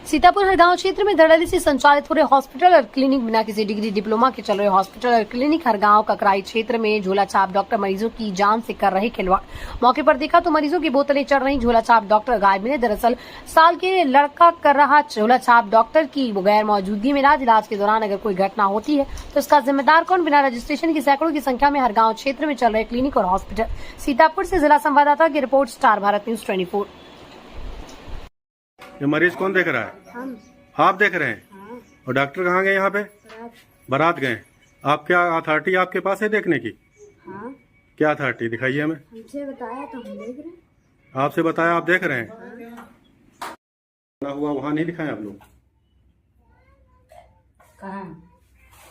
सीतापुर हरगांव क्षेत्र में धड़ल्ले से संचालित हो रहे हॉस्पिटल और क्लिनिक बिना किसी डिग्री डिप्लोमा के चल रहे हॉस्पिटल और क्लिनिक हरगांव ककराई क्षेत्र में झोला छाप डॉक्टर मरीजों की जान से कर रहे खिलवाड़। मौके पर देखा तो मरीजों की बोतलें चढ़ रही, झोला छाप डॉक्टर गायब मिले। दरअसल साल के लड़का कर रहा झोला छाप डॉक्टर की गैर मौजूदगी में इलाज के दौरान अगर कोई घटना होती है तो इसका जिम्मेदार कौन? बिना रजिस्ट्रेशन की सैकड़ों की संख्या में हरगांव क्षेत्र में चल रहे क्लिनिक और हॉस्पिटल। सीतापुर से जिला संवाददाता की रिपोर्ट, स्टार भारत न्यूज 24। ये मरीज कौन देख रहा है? आप देख रहे हैं? और डॉक्टर कहाँ गए? यहाँ पे बारात गए। आप क्या अथॉरिटी आपके पास है देखने की? हाँ। क्या अथॉरिटी दिखाइए हमें। हमसे बताया तो हम देख रहे हैं। आपसे बताया आप देख रहे हैं? हाँ। हुआ वहाँ नहीं दिखाए आप लोग? कहाँ?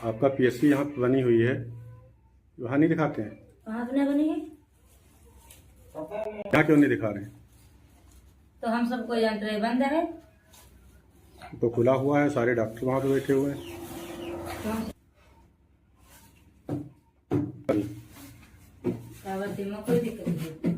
आपका पीएससी यहाँ बनी हुई है, वहाँ नहीं दिखाते हैं? कहाँ बनी है? क्या क्यों नहीं दिखा रहे हैं? तो हम सबको जानते हैं, बंद है तो खुला हुआ है, सारे डॉक्टर वहाँ पे बैठे हुए हैं। कोई दिक्कत नहीं।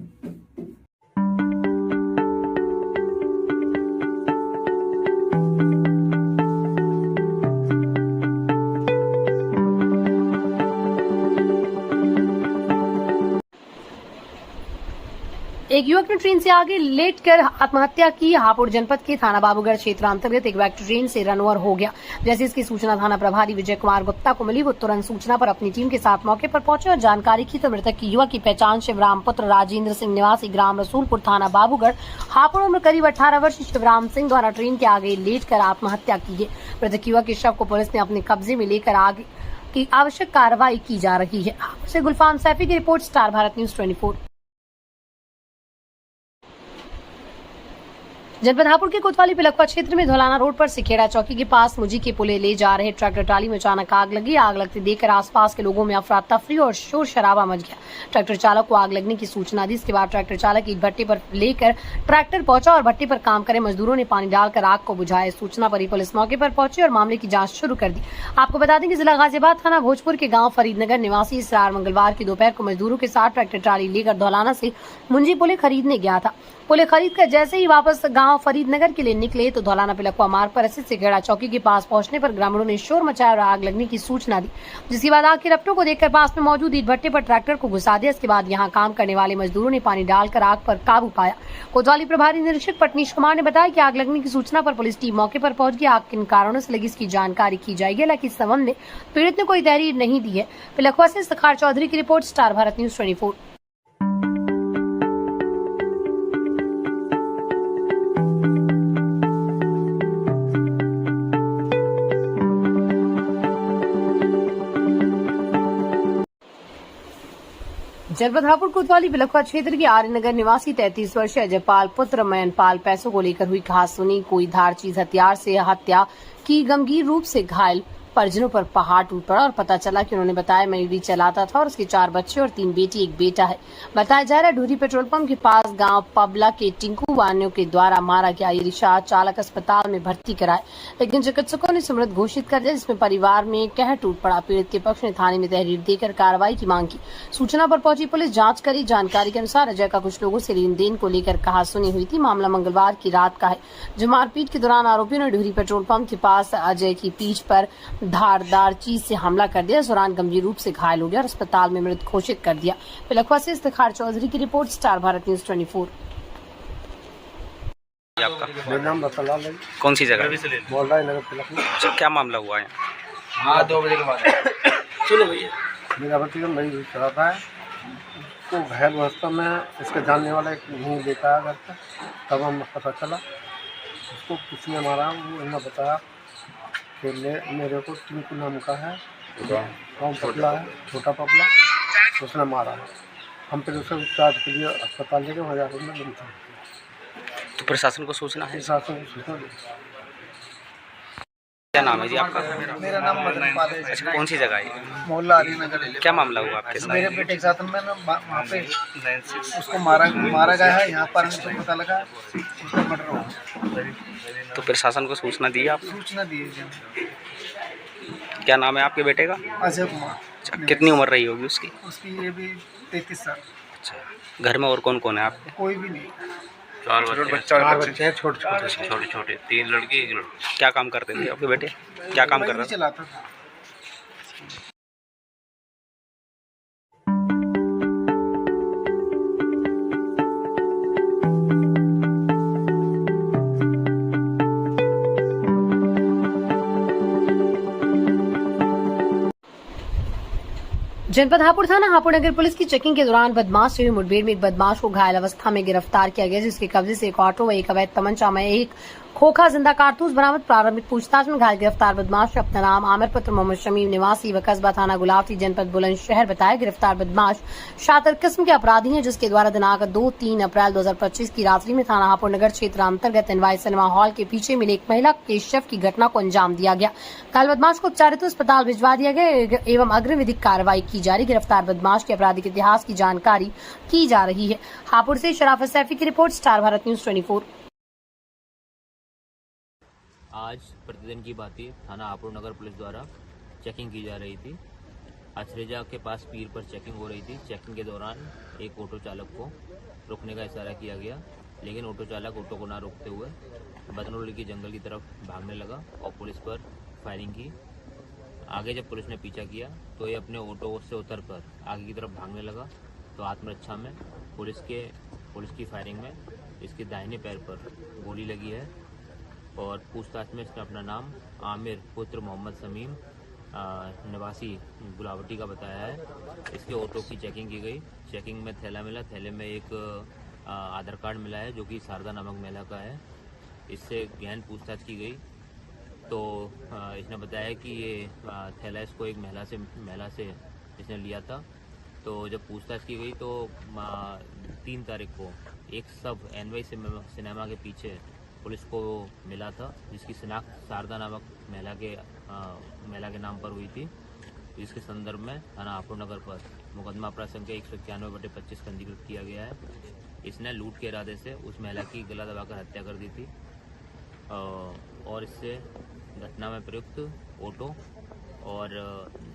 एक युवक ने ट्रेन से आगे लेटकर आत्महत्या की। हापुड़ जनपद के थाना बाबूगढ़ क्षेत्र अंतर्गत एक व्यक्ति ट्रेन से रनओवर हो गया। जैसे इसकी सूचना थाना प्रभारी विजय कुमार गुप्ता को मिली, वो तुरंत सूचना पर अपनी टीम के साथ मौके पर पहुंचे और जानकारी की तो मृतक की युवक की पहचान शिवराम पुत्र राजेंद्र सिंह निवासी ग्राम रसूलपुर थाना बाबूगढ़ हापुड़ उम्र करीब 18 वर्षीय शिवराम सिंह द्वारा ट्रेन के आगे लेटकर आत्महत्या की है। मृतक युवक के शव को पुलिस ने अपने कब्जे में लेकर आगे की आवश्यक कार्रवाई की जा रही है। हापुड़ से गुलफाम सैफी की रिपोर्ट, स्टार भारत न्यूज 24। जनपद हापुड़ के कोतवाली पिलखवा क्षेत्र में धौलाना रोड पर सिखेड़ा चौकी के पास मुजी के पुले ले जा रहे ट्रैक्टर ट्राली में अचानक आग लगी। आग लगते देखकर आसपास के लोगों में अफरा तफरी और शोर शराबा मच गया। ट्रैक्टर चालक को आग लगने की सूचना दी। इसके बाद ट्रैक्टर चालक ईट भट्टे पर लेकर ट्रैक्टर पहुंचा और भट्टे पर काम करे मजदूरों ने पानी डालकर आग को बुझाया। सूचना पर ही पुलिस मौके पर पहुंची और मामले की जाँच शुरू कर दी। आपको बता दें कि जिला गाजियाबाद थाना भोजपुर के गाँव फरीदनगर निवासी इसरार मंगलवार की दोपहर को मजदूरों के साथ ट्रैक्टर ट्राली लेकर धौलाना से मुंजी पुले खरीदने गया था। पुले खरीद कर जैसे ही वापस गांव फरीदनगर के लिए निकले तो धौलाना पिलखवा मार्ग पर स्थित सिखेड़ा चौकी के पास पहुंचने पर ग्रामीणों ने शोर मचाया और आग लगने की सूचना दी, जिसके बाद आग के रफ्तों को देखकर पास में मौजूद ईट भट्टे पर ट्रैक्टर को घुसा दिया। इसके बाद यहां काम करने वाले मजदूरों ने पानी डालकर आग पर काबू पाया। कोतवाली प्रभारी निरीक्षक पटनीश कुमार ने बताया कि आग लगने की सूचना पर पुलिस टीम मौके पर पहुंच गई। आग किन कारणों से लगी इसकी जानकारी की जाएगी। हालांकि इस संबंध में पीड़ित ने कोई तहरीर नहीं दी है। पिलखवा से सखार चौधरी की रिपोर्ट, स्टार भारत न्यूज 24। जनपद हापुड़ कोतवाली पिलखवा क्षेत्र के आर्यनगर निवासी 33 वर्षीय अजयपाल पुत्र मयनपाल पैसों को लेकर हुई कहासुनी। कोई धार चीज हथियार से हत्या की, गंभीर रूप से घायल, परिजनों पर पहाड़ टूट पड़ा और पता चला कि उन्होंने बताया मैं भी चलाता था और उसके 4 बच्चे और 3 बेटी 1 बेटा है। बताया जा रहा है ढूरी पेट्रोल पंप के पास गांव पबला के टिंकू वानियों के द्वारा मारा गया। ये रिक्शा चालक अस्पताल में भर्ती कराए, लेकिन चिकित्सकों ने सुमृत घोषित कर दिया, जिसमें परिवार में कहर टूट पड़ा। पीड़ित के पक्ष ने थाने में तहरीर देकर कार्रवाई की मांग की। सूचना पर पहुंची पुलिस जाँच करी। जानकारी के अनुसार अजय का कुछ लोगों से लेन देन को लेकर कहासुनी हुई थी। मामला मंगलवार की रात का है, जो मारपीट के दौरान आरोपियों ने ढूरी पेट्रोल पंप के पास अजय की पीठ पर धारदार चीज से हमला कर दिया। इस दौरान गंभीर रूप से घायल हो गया और अस्पताल में मृत घोषित कर दिया। पिलखवा से सखार चौधरी की रिपोर्ट, स्टार भारत न्यूज 24। आपका मेरा नाम रतनलाल है। कौन सी जगह? मोहल्ला नगर पिलखवा। अच्छा, क्या मामला हुआ है? हाँ, 2 बजे के बाद चलो भैया। मेरा भतीजा मरीज चलाता है, उसको घायल अवस्था में इसके जानने वाला एक नहीं लेकर आया घर पर। तब हम पता चला उसको किसने मारा। वो इन्होंने बताया कि मेरे को टिंकू नाम का है, गाँव पपला है, छोटा पपला, उसने मारा है। हम फिर उसे उपचार के लिए अस्पताल लेके वहाँ जाकर में बनता है। तो प्रशासन को सूचना है? प्रशासन को सूचना दी। क्या नाम है जी आपका? मेरा नाम मदनपाल है। अच्छा, कौन सी जगह है? मोहल्ला आर्यनगर। क्या मामला हुआ आपके साथ? मेरे बेटे के साथ में वहाँ पे उसको मारा गया है। यहाँ पर हमको पता लगा उसका मर्डर हुआ। तो प्रशासन को सूचना दी आप? सूचना दी है। क्या नाम है आपके बेटे का? अजय कुमार। अच्छा, कितनी उम्र रही होगी उसकी? उसकी ये भी 33 साल। अच्छा, घर में और कौन कौन है आपके? कोई भी नहीं। 4 बच्चे हैं, छोटे। 3 लड़की 1 लड़का। क्या काम करते थे आपके बेटे? क्या काम कर रहे थे? चलाता था। जनपद हापुड़ थाना हापुड़ नगर पुलिस की चेकिंग के दौरान बदमाश से हुई मुठभेड़ में एक बदमाश को घायल अवस्था में गिरफ्तार किया गया, जिसके कब्जे से एक ऑटो व एक अवैध तमंचा में एक खोखा जिंदा कारतूस बरामद। प्रारंभिक पूछताछ में घायल गिरफ्तार बदमाश अपना नाम आमिर पुत्र मोहम्मद शमीम निवासी व कस्बा थाना गुलावती जनपद बुलंदशहर बताया। गिरफ्तार बदमाश शातिर किस्म के अपराधी हैं, जिसके द्वारा दिनांक 2-3 अप्रैल 2025 की रात्रि में थाना हापुड़ नगर क्षेत्र अंतर्गत एनवाई सिनेमा हॉल के पीछे मिले एक महिला के शव की घटना को अंजाम दिया गया। घायल बदमाश को उपचारित अस्पताल भिजवा दिया गया एवं अग्रिम विधिक कार्रवाई की जा रही। गिरफ्तार बदमाश के आपराधिक इतिहास की जानकारी की जा रही है। हापुड़ से शराफत सैफी की रिपोर्ट, स्टार भारत न्यूज 24। आज प्रतिदिन की बात थाना हापुड़ नगर पुलिस द्वारा चेकिंग की जा रही थी। अचरेजा के पास पीर पर चेकिंग हो रही थी। चेकिंग के दौरान एक ऑटो चालक को रुकने का इशारा किया गया, लेकिन ऑटो चालक ऑटो को ना रोकते हुए बदनौली की जंगल की तरफ भागने लगा और पुलिस पर फायरिंग की। आगे जब पुलिस ने पीछा किया तो ये अपने ऑटो से उतरकर आगे की तरफ भागने लगा, तो आत्मरक्षा में पुलिस की फायरिंग में इसके दाहिने पैर पर गोली लगी है और पूछताछ में इसने अपना नाम आमिर पुत्र मोहम्मद शमीम निवासी गुलावटी का बताया है। इसके ऑटो की चेकिंग की गई। चेकिंग में थैला मिला, थैले में एक आधार कार्ड मिला है जो कि शारदा नामक महिला का है। इससे गहन पूछताछ की गई तो इसने बताया कि ये थैला इसको एक महिला से इसने लिया था। तो जब पूछताछ की गई तो 3 तारीख को एक सब एनवाई सिनेमा के पीछे पुलिस को मिला था, जिसकी शिनाख्त शारदा नामक महिला के नाम पर हुई थी, जिसके संदर्भ में थाना हापुड़ नगर पर मुकदमा अपराध संख्या 191/25 पंजीकृत किया गया है। इसने लूट के इरादे से उस महिला की गला दबाकर हत्या कर दी थी और इससे घटना में प्रयुक्त ऑटो और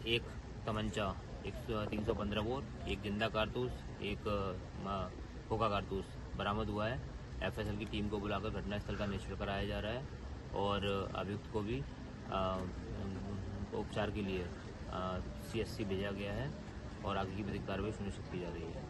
एक तमंचा 315 बोर, एक जिंदा कारतूस, एक खोखा कारतूस बरामद हुआ है। एफएसएल की टीम को बुलाकर घटनास्थल का निरीक्षण कराया जा रहा है और अभियुक्त को भी उपचार के लिए CSC भेजा गया है और आगे की विधिक कार्रवाई सुनिश्चित की जा रही है।